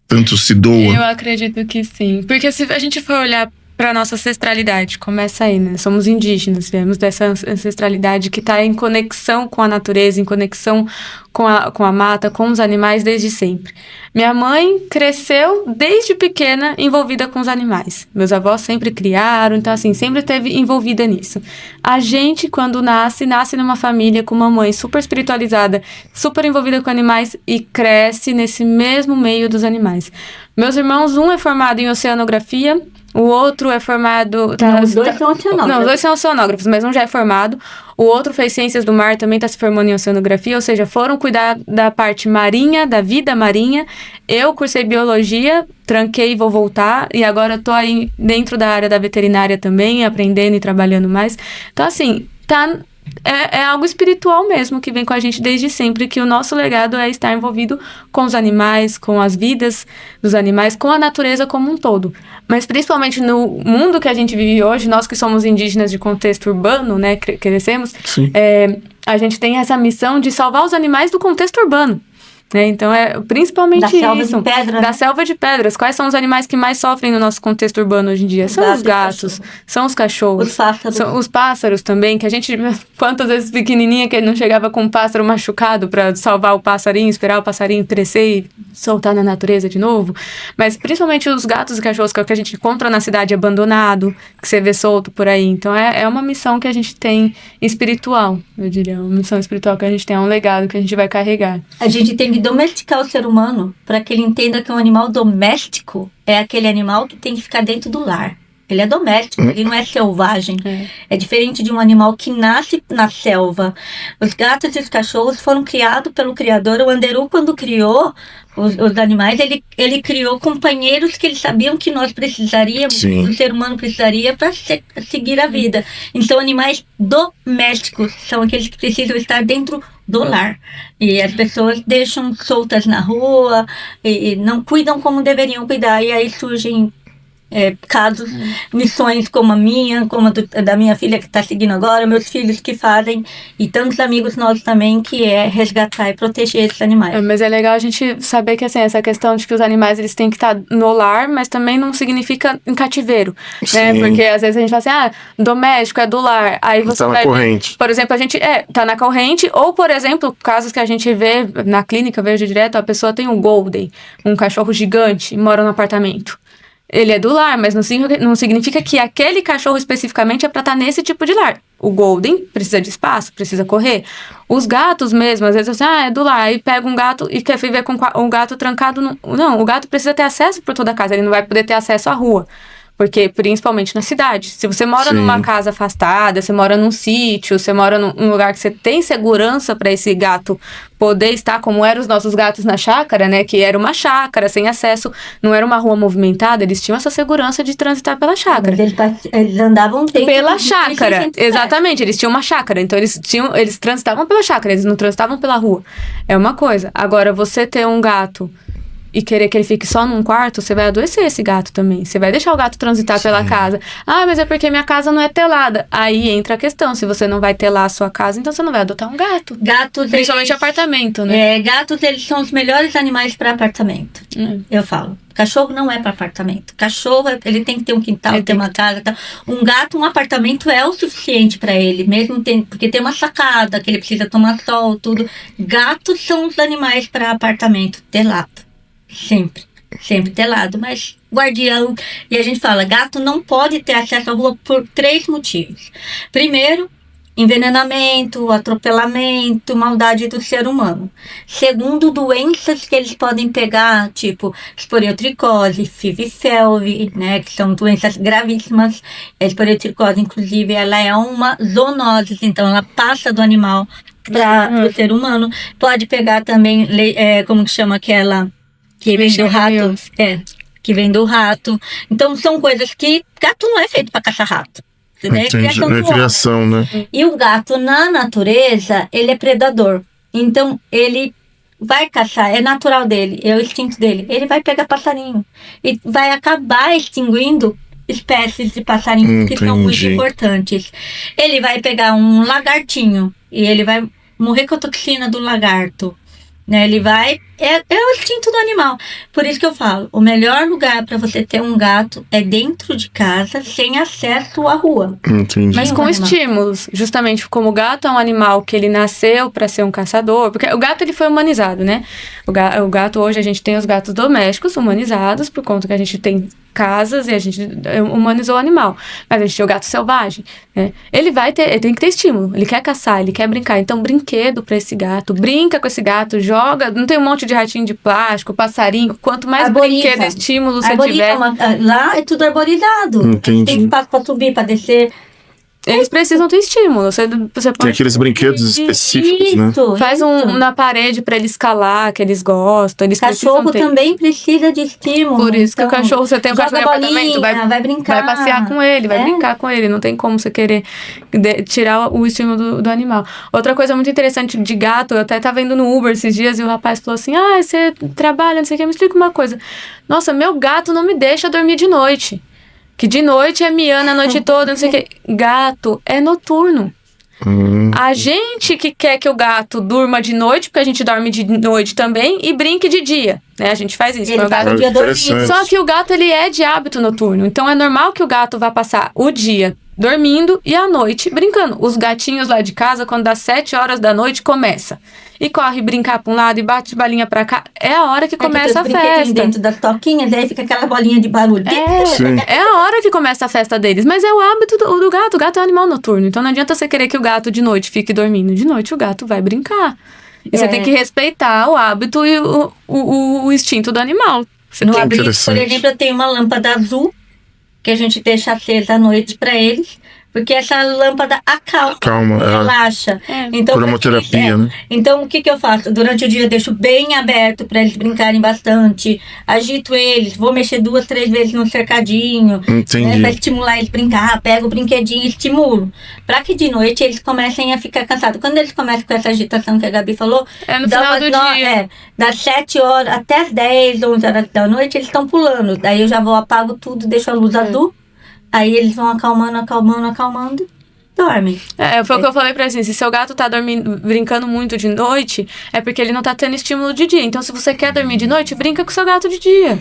A: tanto se doa?
B: Eu acredito que sim, porque se a gente for olhar para nossa ancestralidade, começa aí, né? Somos indígenas, viemos dessa ancestralidade que está em conexão com a natureza, em conexão com a mata, com os animais desde sempre. Minha mãe cresceu desde pequena envolvida com os animais. Meus avós sempre criaram, então assim, sempre esteve envolvida nisso. A gente, quando nasce numa família com uma mãe super espiritualizada, super envolvida com animais e cresce nesse mesmo meio dos animais. Meus irmãos, um é formado em oceanografia, o outro é formado...
C: Não, os dois são oceanógrafos.
B: Não, os dois são oceanógrafos, mas um já é formado. O outro fez ciências do mar, também está se formando em oceanografia, ou seja, foram cuidar da parte marinha, da vida marinha. Eu cursei biologia, tranquei e vou voltar, e agora estou aí dentro da área da veterinária também, aprendendo e trabalhando mais. Então, assim, é algo espiritual mesmo, que vem com a gente desde sempre, que o nosso legado é estar envolvido com os animais, com as vidas dos animais, com a natureza como um todo. Mas principalmente no mundo que a gente vive hoje, nós que somos indígenas de contexto urbano, né, crescemos, a gente tem essa missão de salvar os animais do contexto urbano. Né? Então, é principalmente
C: da selva
B: isso.
C: De pedra,
B: da
C: né?
B: selva de pedras. Quais são os animais que mais sofrem no nosso contexto urbano hoje em dia? São os gatos, são os cachorros.
C: Os pássaros.
B: São os pássaros também, que a gente... Quantas vezes pequenininha que ele não chegava com um pássaro machucado para salvar o passarinho, esperar o passarinho crescer e soltar na natureza de novo. Mas principalmente os gatos e cachorros, que é o que a gente encontra na cidade abandonado, que você vê solto por aí. Então, é uma missão que a gente tem espiritual, eu diria. Uma missão espiritual que a gente tem, é um legado que a gente vai carregar.
C: A gente tem que domesticar o ser humano para que ele entenda que um animal doméstico é aquele animal que tem que ficar dentro do lar. Ele é doméstico, ele não é selvagem. É diferente de um animal que nasce na selva. Os gatos e os cachorros foram criados pelo criador. O Anderu, quando criou os animais, ele criou companheiros que eles sabiam que nós precisaríamos, o ser humano precisaria para seguir a vida. Então, animais domésticos são aqueles que precisam estar dentro do lar. E as pessoas deixam soltas na rua e não cuidam como deveriam cuidar. E aí surgem casos, missões como a minha, como a da minha filha que está seguindo agora, meus filhos que fazem, e tantos amigos nossos também, que é resgatar e proteger esses animais.
B: Mas é legal a gente saber que, assim, essa questão de que os animais eles têm que estar no lar, mas também não significa em cativeiro, né? Porque às vezes a gente fala assim, doméstico é do lar, aí você
A: tá na corrente.
B: Por exemplo, a gente tá na corrente, ou por exemplo, casos que a gente vê na clínica, vejo direto, a pessoa tem um golden, um cachorro gigante, e mora no apartamento. Ele é do lar, mas não significa que aquele cachorro especificamente é para estar nesse tipo de lar. O golden precisa de espaço, precisa correr. Os gatos mesmo, às vezes assim, é do lar. Aí pega um gato e quer viver com um gato trancado. Não, o gato precisa ter acesso por toda a casa. Ele não vai poder ter acesso à rua. Porque, principalmente na cidade, se você mora numa casa afastada, você mora num sítio, você mora num lugar que você tem segurança para esse gato poder estar, como eram os nossos gatos na chácara, né? Que era uma chácara, sem acesso, não era uma rua movimentada, eles tinham essa segurança de transitar pela chácara.
C: Eles andavam
B: pela chácara, exatamente, eles tinham uma chácara, então eles transitavam pela chácara, eles não transitavam pela rua. É uma coisa. Agora, você ter um gato e querer que ele fique só num quarto, você vai adoecer esse gato também. Você vai deixar o gato transitar pela casa. Mas é porque minha casa não é telada. Aí entra a questão, se você não vai telar a sua casa, então você não vai adotar um gato.
C: Gatos,
B: principalmente apartamento, né?
C: Gatos, eles são os melhores animais para apartamento. Eu falo. Cachorro não é para apartamento. Cachorro, ele tem que ter um quintal, ter uma casa. Tá? Um gato, um apartamento é o suficiente para ele, mesmo porque tem uma sacada, que ele precisa tomar sol, tudo. Gatos são os animais para apartamento, telado. Sempre telado, mas guardião. E a gente fala, gato não pode ter acesso à rua por 3 motivos. Primeiro, envenenamento, atropelamento, maldade do ser humano. Segundo, doenças que eles podem pegar, tipo esporiotricose, FIV-FeLV, né, que são doenças gravíssimas. A esporiotricose, inclusive, ela é uma zoonose, então ela passa do animal para o ser humano. Pode pegar também, como que chama aquela... que vem do rato. Que vem do rato. Então, são coisas que... Gato não é feito para caçar rato.
A: É criação, né?
C: E o gato, na natureza, ele é predador. Então, ele vai caçar, é natural dele, é o instinto dele. Ele vai pegar passarinho. E vai acabar extinguindo espécies de passarinhos que são muito importantes. Ele vai pegar um lagartinho e ele vai morrer com a toxina do lagarto. Né? Ele vai É o instinto do animal. Por isso que eu falo, o melhor lugar para você ter um gato é dentro de casa, sem acesso à rua.
A: Entendi.
B: Mas com estímulos, justamente como o gato é um animal que ele nasceu para ser um caçador, porque o gato ele foi humanizado, né? O gato hoje a gente tem os gatos domésticos humanizados por conta que a gente tem casas e a gente humanizou o animal. Mas a gente tem o gato selvagem, né? Ele tem que ter estímulo, ele quer caçar, ele quer brincar. Então, brinquedo para esse gato, brinca com esse gato, joga, não tem um monte de ratinho de plástico, passarinho, quanto mais brinquedo, estímulo você tiver.
C: Lá é tudo arborizado.
A: Entendi.
C: Tem espaço para subir, para descer.
B: Eles precisam ter estímulo. Você pode...
A: Tem aqueles brinquedos específicos, né?
B: Faz um na parede pra ele escalar, que eles gostam. Eles
C: cachorro também precisa de estímulo.
B: Por isso que o cachorro, você tem um cachorro em apartamento,
C: vai brincar.
B: Vai passear com ele, vai brincar com ele. Não tem como você querer tirar o estímulo do animal. Outra coisa muito interessante de gato, eu até tava indo no Uber esses dias e o rapaz falou assim, você trabalha, não sei o que, me explica uma coisa. Nossa, meu gato não me deixa dormir de noite. Que de noite é miando a noite toda, não sei o que. Gato é noturno. A gente que quer que o gato durma de noite, porque a gente dorme de noite também, e brinque de dia, né? A gente faz isso.
C: Ele passa o dia dormindo.
B: Só que o gato, ele é de hábito noturno. Então, é normal que o gato vá passar o dia dormindo e a noite brincando. Os gatinhos lá de casa, quando dá 7 horas da noite, começa. E corre brincar pra um lado e bate balinha pra cá. É a hora que começa a festa.
C: Dentro das toquinhas, aí fica aquela bolinha de barulho.
B: É a hora que começa a festa deles. Mas é o hábito do gato. O gato é um animal noturno. Então não adianta você querer que o gato de noite fique dormindo. De noite o gato vai brincar. E você tem que respeitar o hábito e o instinto do animal.
C: No abrigo, por exemplo, eu tenho uma lâmpada azul que a gente deixa acesa à noite pra eles. Porque essa lâmpada acalma, relaxa. Então,
A: cromoterapia, né?
C: Então, o que eu faço? Durante o dia eu deixo bem aberto para eles brincarem bastante. Agito eles, vou mexer 2, 3 vezes no cercadinho.
A: Entendi.
C: Para estimular eles a brincar. Pego o brinquedinho e estimulo. Para que de noite eles comecem a ficar cansados. Quando eles começam com essa agitação que a Gabi falou...
B: no final do dia.
C: Das 7 horas até as 10, 11 horas da noite, eles estão pulando. Daí eu já vou, apago tudo, deixo a luz azul. Aí eles vão acalmando, dormem.
B: Foi o que eu falei pra ele, assim, se seu gato tá brincando muito de noite, é porque ele não tá tendo estímulo de dia. Então, se você quer dormir de noite, brinca com seu gato de dia.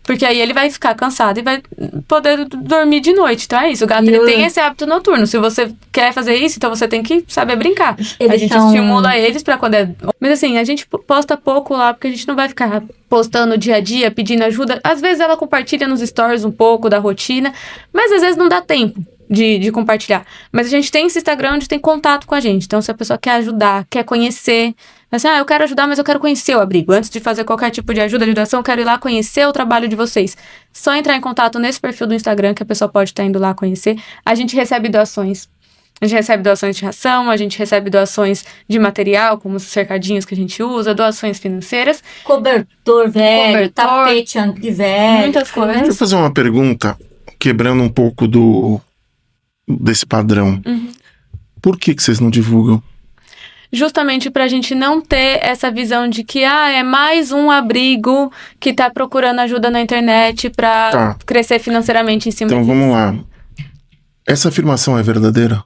B: Porque aí ele vai ficar cansado e vai poder dormir de noite. Então é isso, o gato ele tem esse hábito noturno. Se você quer fazer isso, então você tem que saber brincar. A gente estimula eles pra quando é... Mas assim, a gente posta pouco lá, porque a gente não vai ficar postando dia a dia, pedindo ajuda. Às vezes ela compartilha nos stories um pouco da rotina, mas às vezes não dá tempo de compartilhar. Mas a gente tem esse Instagram onde tem contato com a gente. Então se a pessoa quer ajudar, quer conhecer... Assim, eu quero ajudar, mas eu quero conhecer o abrigo. Antes de fazer qualquer tipo de ajuda, de doação, eu quero ir lá conhecer o trabalho de vocês. Só entrar em contato nesse perfil do Instagram, que a pessoa pode estar indo lá conhecer. A gente recebe doações. A gente recebe doações de ração, a gente recebe doações de material, como os cercadinhos que a gente usa, doações financeiras.
C: Cobertor velho, tapete de velho.
B: Muitas coisas.
A: Deixa eu fazer uma pergunta, quebrando um pouco desse padrão. Por que vocês não divulgam?
B: Justamente pra gente não ter essa visão de que é mais um abrigo que tá procurando ajuda na internet pra crescer financeiramente em cima
A: disso. Então vamos lá. Essa afirmação é verdadeira?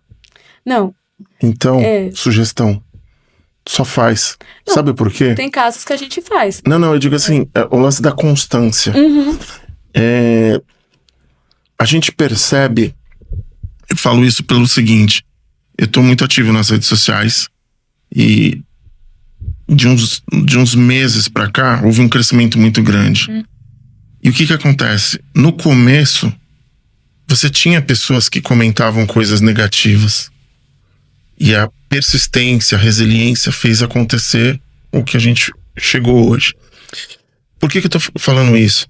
B: Não.
A: Então, sugestão. Só faz. Não, sabe por quê?
B: Tem casos que a gente faz.
A: Não, eu digo assim, o lance da constância. A gente percebe, eu falo isso pelo seguinte, eu tô muito ativo nas redes sociais, e de uns meses pra cá, houve um crescimento muito grande. E o que acontece? No começo, você tinha pessoas que comentavam coisas negativas. E a persistência, a resiliência fez acontecer o que a gente chegou hoje. Por que eu tô falando isso?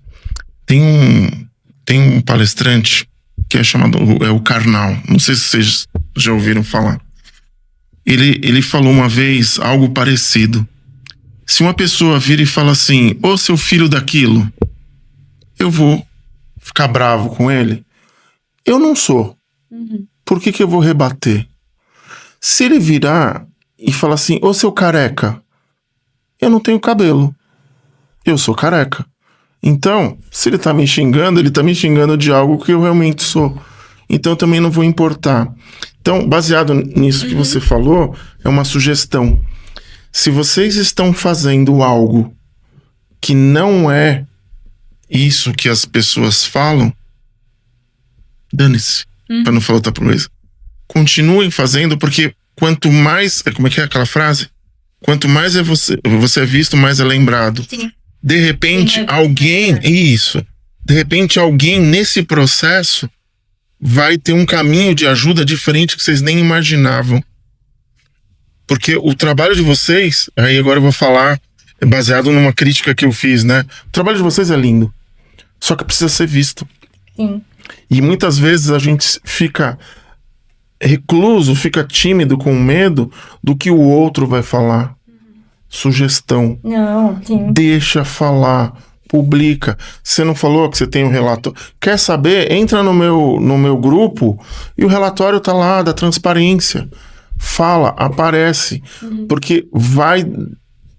A: Tem um palestrante que é chamado o Karnal. Não sei se vocês já ouviram falar. Ele falou uma vez algo parecido. Se uma pessoa vira e fala assim, ô seu filho daquilo, eu vou ficar bravo com ele? Eu não sou. Por que eu vou rebater? Se ele virar e falar assim, ô seu careca, eu não tenho cabelo. Eu sou careca. Então, se ele tá me xingando, ele tá me xingando de algo que eu realmente sou. Então, eu também não vou importar. Então, baseado nisso que você falou, é uma sugestão. Se vocês estão fazendo algo que não é isso que as pessoas falam, dane-se, pra não falar outra coisa. Continuem fazendo, porque quanto mais... Como é que é aquela frase? Quanto mais você é visto, mais é lembrado.
C: Sim.
A: De repente, alguém... Isso. De repente, alguém nesse processo vai ter um caminho de ajuda diferente que vocês nem imaginavam. Porque o trabalho de vocês... Aí agora eu vou falar baseado numa crítica que eu fiz, né? O trabalho de vocês é lindo. Só que precisa ser visto.
C: Sim.
A: E muitas vezes a gente fica recluso, fica tímido, com medo do que o outro vai falar. Sugestão.
C: Não, sim.
A: Deixa falar. Publica. Você não falou que você tem um relatório? Quer saber? Entra no meu grupo e o relatório tá lá, da transparência. Fala, aparece. Porque vai...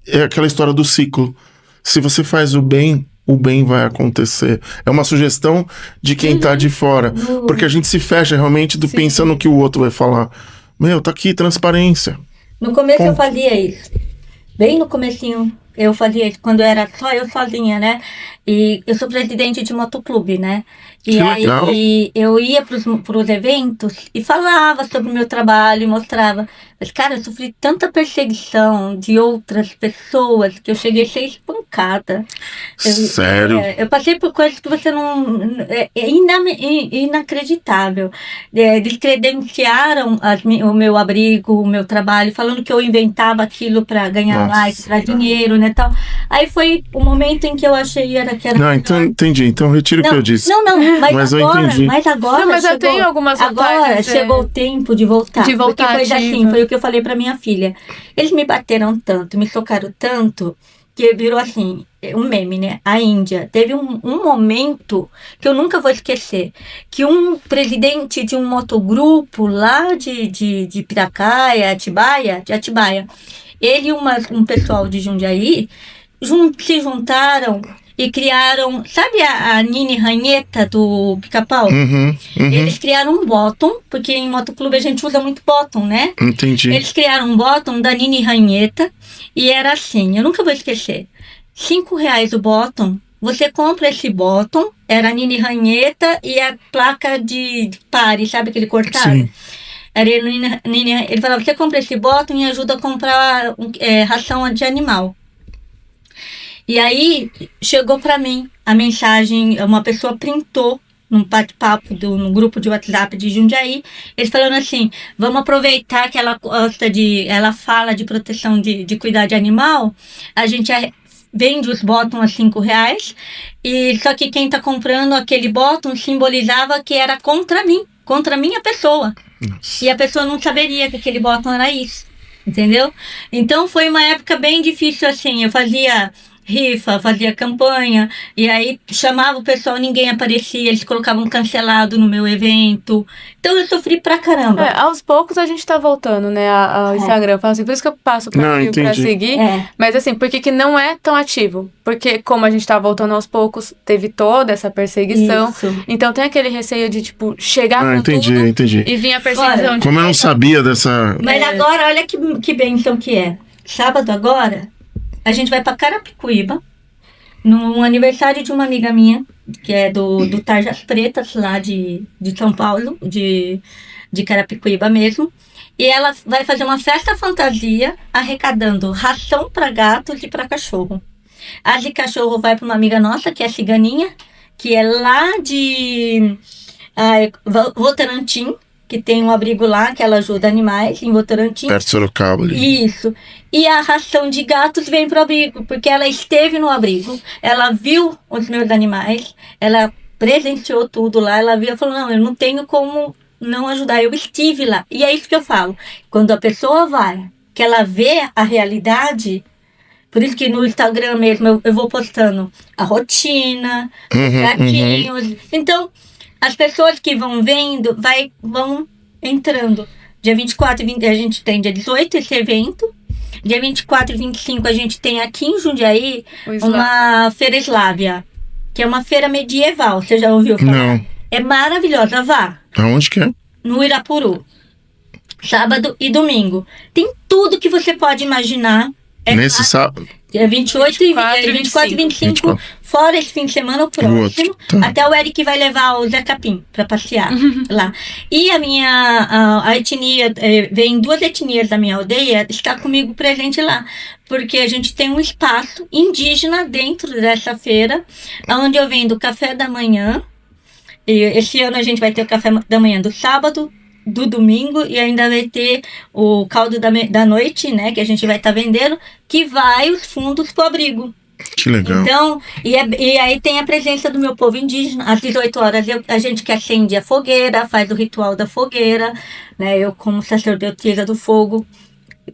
A: É aquela história do ciclo. Se você faz o bem vai acontecer. É uma sugestão de quem tá de fora. Porque a gente se fecha realmente pensando no que o outro vai falar. Meu, tá aqui, transparência.
C: No começo eu fazia isso. Bem no comecinho eu fazia isso, quando era só eu sozinha, né? E eu sou presidente de motoclube, né? E aí eu ia pros eventos e falava sobre o meu trabalho e mostrava. Mas, cara, eu sofri tanta perseguição de outras pessoas que eu cheguei a ser espancada.
A: Sério?
C: Eu passei por coisas que você não... É inacreditável. Descredenciaram o meu abrigo, o meu trabalho, falando que eu inventava aquilo para ganhar mais, para dinheiro, né, tal. Aí foi o momento em que eu achei que era...
A: Não, então entendi. Então retiro o que eu disse.
C: Não,
A: mas eu entendi.
C: Mas agora
B: Mas eu tenho algumas
C: agora chegou o tempo de voltar.
B: De voltar
C: porque foi
B: ativa.
C: assim, foi o que eu falei pra minha filha. Eles me bateram tanto, me socaram tanto, que virou assim, um meme, né? A Índia. Teve um momento que eu nunca vou esquecer, que um presidente de um motogrupo lá de Piracaia, Atibaia, ele e um pessoal de Jundiaí se juntaram e criaram, sabe a Nini Ranheta do Pica-Pau? Eles criaram um bottom, porque em motoclube a gente usa muito bottom, né?
A: Entendi.
C: Eles criaram um bottom da Nini Ranheta e era assim, eu nunca vou esquecer. R$5 o bottom, você compra esse bottom, era a Nini Ranheta e a placa de pare, sabe aquele cortado?
A: Sim.
C: Ele falava, você compra esse bottom e ajuda a comprar ração de animal. E aí, chegou para mim a mensagem, uma pessoa printou num bate-papo no grupo de WhatsApp de Jundiaí, eles falando assim, vamos aproveitar que ela fala de proteção de cuidar de animal, a gente vende os bottoms a R$5, e só que quem tá comprando aquele bottom simbolizava que era contra mim, contra a minha pessoa. Nossa. E a pessoa não saberia que aquele bottom era isso, entendeu? Então foi uma época bem difícil assim, eu fazia rifa, fazia campanha, e aí chamava o pessoal, ninguém aparecia, eles colocavam cancelado no meu evento. Então eu sofri pra caramba.
B: Aos poucos a gente tá voltando, né, ao Instagram. Falo assim, por isso que eu passo pra seguir. Mas assim, por que não é tão ativo? Porque como a gente tá voltando aos poucos, teve toda essa perseguição.
C: Isso.
B: Então tem aquele receio de, tipo, chegar com
A: entendi.
B: tudo e vir a perseguição.
A: Como eu não sabia dessa...
C: Mas agora, olha que bênção que é. Sábado agora, a gente vai para Carapicuíba, no aniversário de uma amiga minha, que é do Tarjas Pretas, lá de São Paulo, de Carapicuíba mesmo. E ela vai fazer uma festa fantasia, arrecadando ração para gatos e para cachorro. A de cachorro vai para uma amiga nossa, que é ciganinha, que é lá de Votorantim, que tem um abrigo lá, que ela ajuda animais em Votorantim.
A: Perto de Sorocaba ali.
C: Isso. E a ração de gatos vem pro abrigo, porque ela esteve no abrigo, ela viu os meus animais, ela presenciou tudo lá, ela viu e falou, não, eu não tenho como não ajudar, eu estive lá. E é isso que eu falo, quando a pessoa vai, que ela vê a realidade, por isso que no Instagram mesmo eu vou postando a rotina, os gatinhos. Então, as pessoas que vão vendo, vão entrando. Dia 24 e 20, a gente tem dia 18 esse evento. Dia 24 e 25 a gente tem aqui em Jundiaí uma Feira Eslávia, que é uma feira medieval. Você já ouviu falar?
A: Não.
C: É maravilhosa, vá.
A: Aonde que é?
C: No Irapuru. Sábado e domingo. Tem tudo que você pode imaginar
A: Nesse sábado?
C: É 28
B: 24
C: e 25. Fora esse fim de semana, o próximo.
A: Tá.
C: Até o Eric vai levar o Zé Capim pra passear lá. E a etnia, vem 2 etnias da minha aldeia, está comigo presente lá. Porque a gente tem um espaço indígena dentro dessa feira, onde eu vendo café da manhã. E esse ano a gente vai ter o café da manhã do sábado, do domingo, e ainda vai ter o caldo da noite, né, que a gente vai estar vendendo, que vai os fundos pro abrigo.
A: Que legal.
C: Então, e aí tem a presença do meu povo indígena. Às 18 horas a gente que acende a fogueira, faz o ritual da fogueira, né, eu como sacerdotisa do fogo,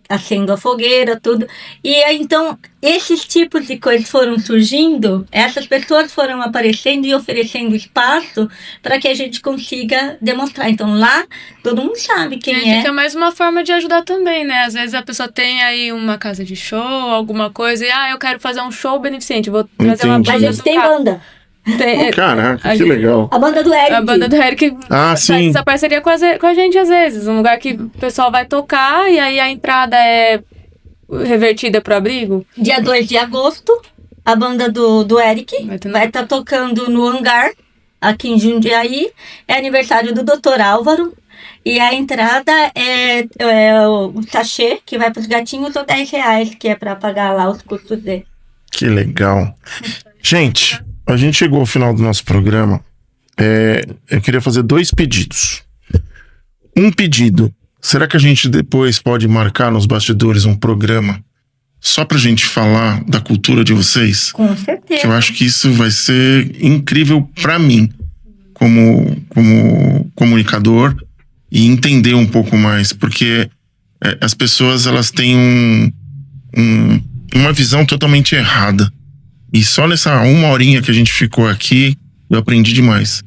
C: acendo a fogueira, tudo. E aí, então, esses tipos de coisas foram surgindo, essas pessoas foram aparecendo e oferecendo espaço para que a gente consiga demonstrar. Então, lá, todo mundo sabe quem é.
B: Fica mais uma forma de ajudar também, né? Às vezes a pessoa tem aí uma casa de show, alguma coisa, e eu quero fazer um show beneficente, vou trazer uma
A: Entendi.
C: A
B: banda
C: gente tem banda.
A: Caraca, que legal.
C: A banda do Eric.
B: A banda do Eric faz
A: sim.
B: essa parceria com a gente às vezes. Um lugar que o pessoal vai tocar e aí a entrada é revertida pro abrigo.
C: Dia 2 de agosto, a banda do Eric vai estar tocando no hangar, aqui em Jundiaí. É aniversário do Dr. Álvaro. E a entrada é o sachê, que vai para os gatinhos, ou R$10, que é para pagar lá os custos dele.
A: Que legal. Gente, a gente chegou ao final do nosso programa. Eu queria fazer 2 pedidos. Um pedido. Será que a gente depois pode marcar nos bastidores um programa só pra gente falar da cultura de vocês?
C: Com certeza.
A: Que eu acho que isso vai ser incrível pra mim, como comunicador, e entender um pouco mais, porque as pessoas, elas têm uma visão totalmente errada. E só nessa 1 horinha que a gente ficou aqui, eu aprendi demais.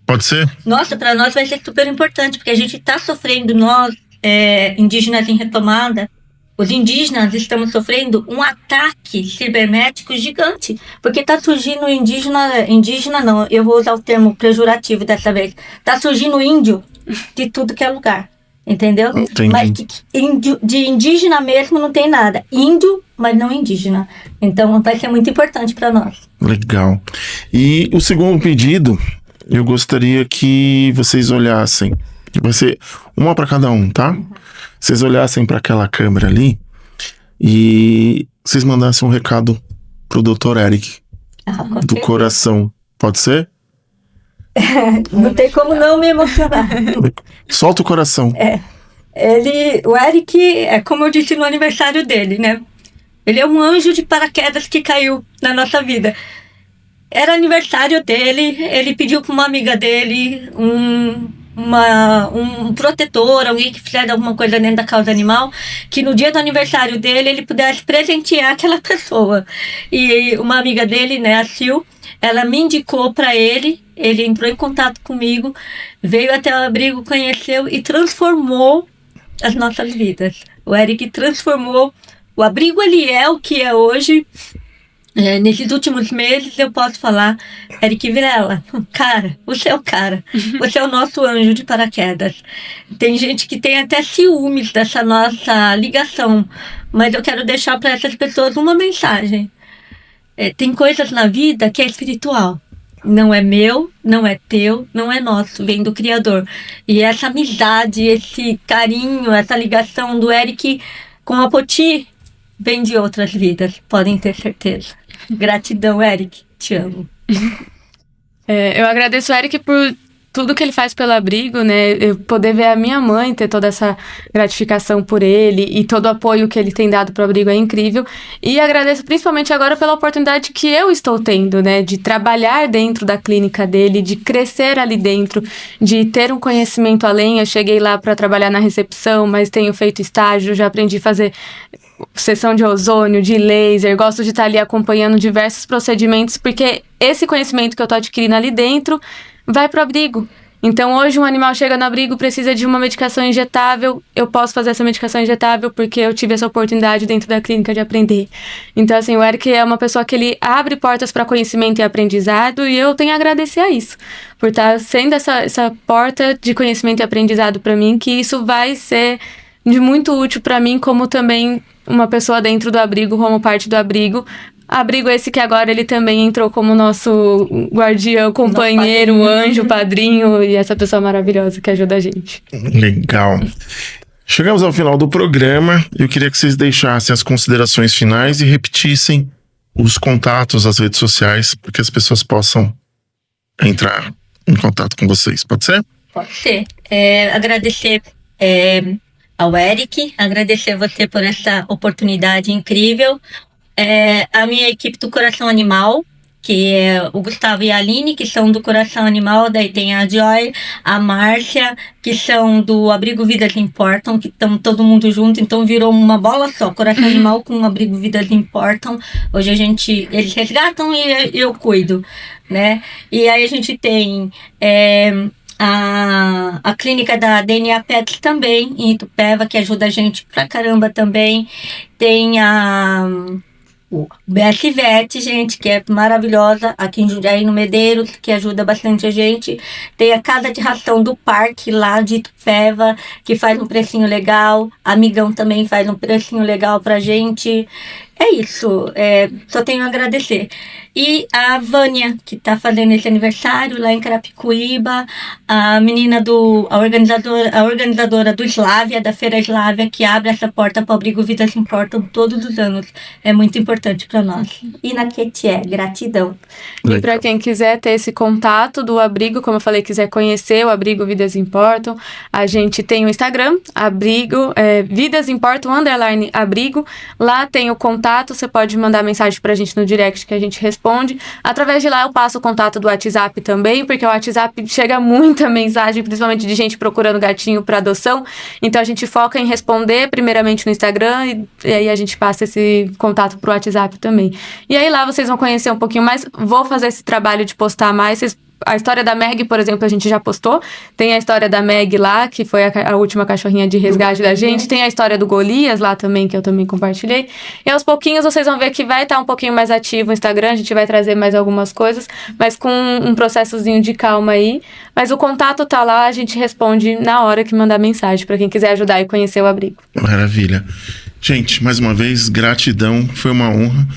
A: Pode ser?
C: Nossa, para nós vai ser super importante, porque a gente está sofrendo, nós, indígenas em retomada, os indígenas estamos sofrendo um ataque cibernético gigante, porque está surgindo indígena não, eu vou usar o termo pejorativo dessa vez, está surgindo índio de tudo que é lugar, entendeu?
A: Entendi.
C: Mas de indígena mesmo não tem nada, índio, mas não indígena, então vai ser muito importante para nós.
A: Legal. E o segundo pedido, eu gostaria que vocês olhassem, vai ser uma para cada um, tá? Vocês olhassem para aquela câmera ali e vocês mandassem um recado pro Dr. Eric, do coração. Pode ser?
C: Não tem como não me emocionar.
A: Solta o coração.
C: O Eric, como eu disse no aniversário dele, né? Ele é um anjo de paraquedas que caiu na nossa vida. Era aniversário dele, ele pediu para uma amiga dele, um protetor, alguém que fizesse alguma coisa dentro da causa animal, que no dia do aniversário dele ele pudesse presentear aquela pessoa. E uma amiga dele, né, a Sil, ela me indicou para ele entrou em contato comigo, veio até o abrigo, conheceu e transformou as nossas vidas. O Eric transformou, o abrigo ele é o que é hoje. Nesses últimos meses eu posso falar, Eric Vilela, cara, você é o cara, você é o nosso anjo de paraquedas. Tem gente que tem até ciúmes dessa nossa ligação, mas eu quero deixar para essas pessoas uma mensagem. Tem coisas na vida que é espiritual, não é meu, não é teu, não é nosso, vem do Criador. E essa amizade, esse carinho, essa ligação do Eric com a Poti vem de outras vidas, podem ter certeza. Gratidão, Eric. Te amo.
B: Eu agradeço o Eric por tudo que ele faz pelo abrigo, né? Eu poder ver a minha mãe ter toda essa gratificação por ele e todo o apoio que ele tem dado pro abrigo é incrível. E agradeço principalmente agora pela oportunidade que eu estou tendo, né? De trabalhar dentro da clínica dele, de crescer ali dentro, de ter um conhecimento além. Eu cheguei lá para trabalhar na recepção, mas tenho feito estágio, já aprendi a fazer sessão de ozônio, de laser, gosto de estar ali acompanhando diversos procedimentos, porque esse conhecimento que eu tô adquirindo ali dentro vai pro abrigo. Então, hoje um animal chega no abrigo, precisa de uma medicação injetável, eu posso fazer essa medicação injetável porque eu tive essa oportunidade dentro da clínica de aprender. Então, assim, o Eric é uma pessoa que ele abre portas para conhecimento e aprendizado e eu tenho a agradecer a isso, por estar sendo essa porta de conhecimento e aprendizado para mim, que isso vai ser de muito útil para mim, como também uma pessoa dentro do abrigo, como parte do abrigo. Abrigo esse que agora ele também entrou como nosso guardião, companheiro, anjo, padrinho, e essa pessoa maravilhosa que ajuda a gente.
A: Legal. Chegamos ao final do programa. Eu queria que vocês deixassem as considerações finais e repetissem os contatos, as redes sociais, para que as pessoas possam entrar em contato com vocês. Pode ser?
C: Pode ser. Agradecer ao Eric, agradecer a você por essa oportunidade incrível. A minha equipe do Coração Animal, que é o Gustavo e a Aline, que são do Coração Animal, daí tem a Joy, a Márcia, que são do Abrigo Vidas Importam, que estão todo mundo junto, então virou uma bola só, Coração Animal com o Abrigo Vidas Importam. Hoje eles resgatam e eu cuido, né? E aí a gente tem a clínica da DNA Pets também, em Itupeva, que ajuda a gente pra caramba também. Tem o BS Vet, gente, que é maravilhosa, aqui em Jundiaí, no Medeiros, que ajuda bastante a gente. Tem a Casa de Ração do Parque, lá de Itupeva, que faz um precinho legal. Amigão também faz um precinho legal pra gente. É isso, só tenho a agradecer. E a Vânia, que tá fazendo esse aniversário lá em Carapicuíba, a organizadora do Slávia, da Feira Slávia, que abre essa porta para o Abrigo Vidas Importam todos os anos. É muito importante para nós. E na Quetié, gratidão.
B: E para quem quiser ter esse contato do abrigo, como eu falei, quiser conhecer o Abrigo Vidas Importam, a gente tem o Instagram, abrigo, Vidas Importam, _abrigo. Lá tem o contato, você pode mandar mensagem pra gente no direct que a gente responde. Através de lá eu passo o contato do WhatsApp também, porque o WhatsApp chega muita mensagem, principalmente de gente procurando gatinho para adoção. Então a gente foca em responder primeiramente no Instagram e aí a gente passa esse contato pro WhatsApp também. E aí lá vocês vão conhecer um pouquinho mais. Vou fazer esse trabalho de postar mais. A história da Meg, por exemplo, a gente já postou. Tem a história da Meg lá, que foi a última cachorrinha de resgate da gente. Tem a história do Golias lá também, que eu também compartilhei. E aos pouquinhos vocês vão ver que vai estar um pouquinho mais ativo o Instagram. A gente vai trazer mais algumas coisas, mas com um processozinho de calma aí. Mas o contato tá lá, a gente responde na hora que mandar mensagem, para quem quiser ajudar e conhecer o abrigo.
A: Maravilha. Gente, mais uma vez, gratidão. Foi uma honra.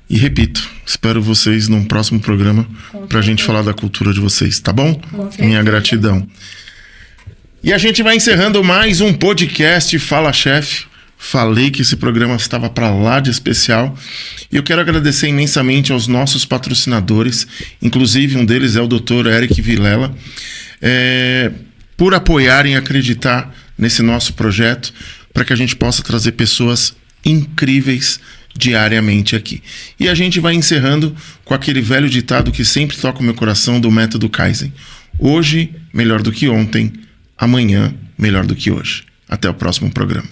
A: E repito, espero vocês num próximo programa pra gente falar da cultura de vocês, tá bom? Minha gratidão. E a gente vai encerrando mais um podcast Fala Chefe. Falei que esse programa estava pra lá de especial. E eu quero agradecer imensamente aos nossos patrocinadores, inclusive um deles é o Dr. Eric Vilela, por apoiarem e acreditar nesse nosso projeto, para que a gente possa trazer pessoas incríveis diariamente aqui. E a gente vai encerrando com aquele velho ditado que sempre toca o meu coração, do método Kaizen. Hoje, melhor do que ontem. Amanhã, melhor do que hoje. Até o próximo programa.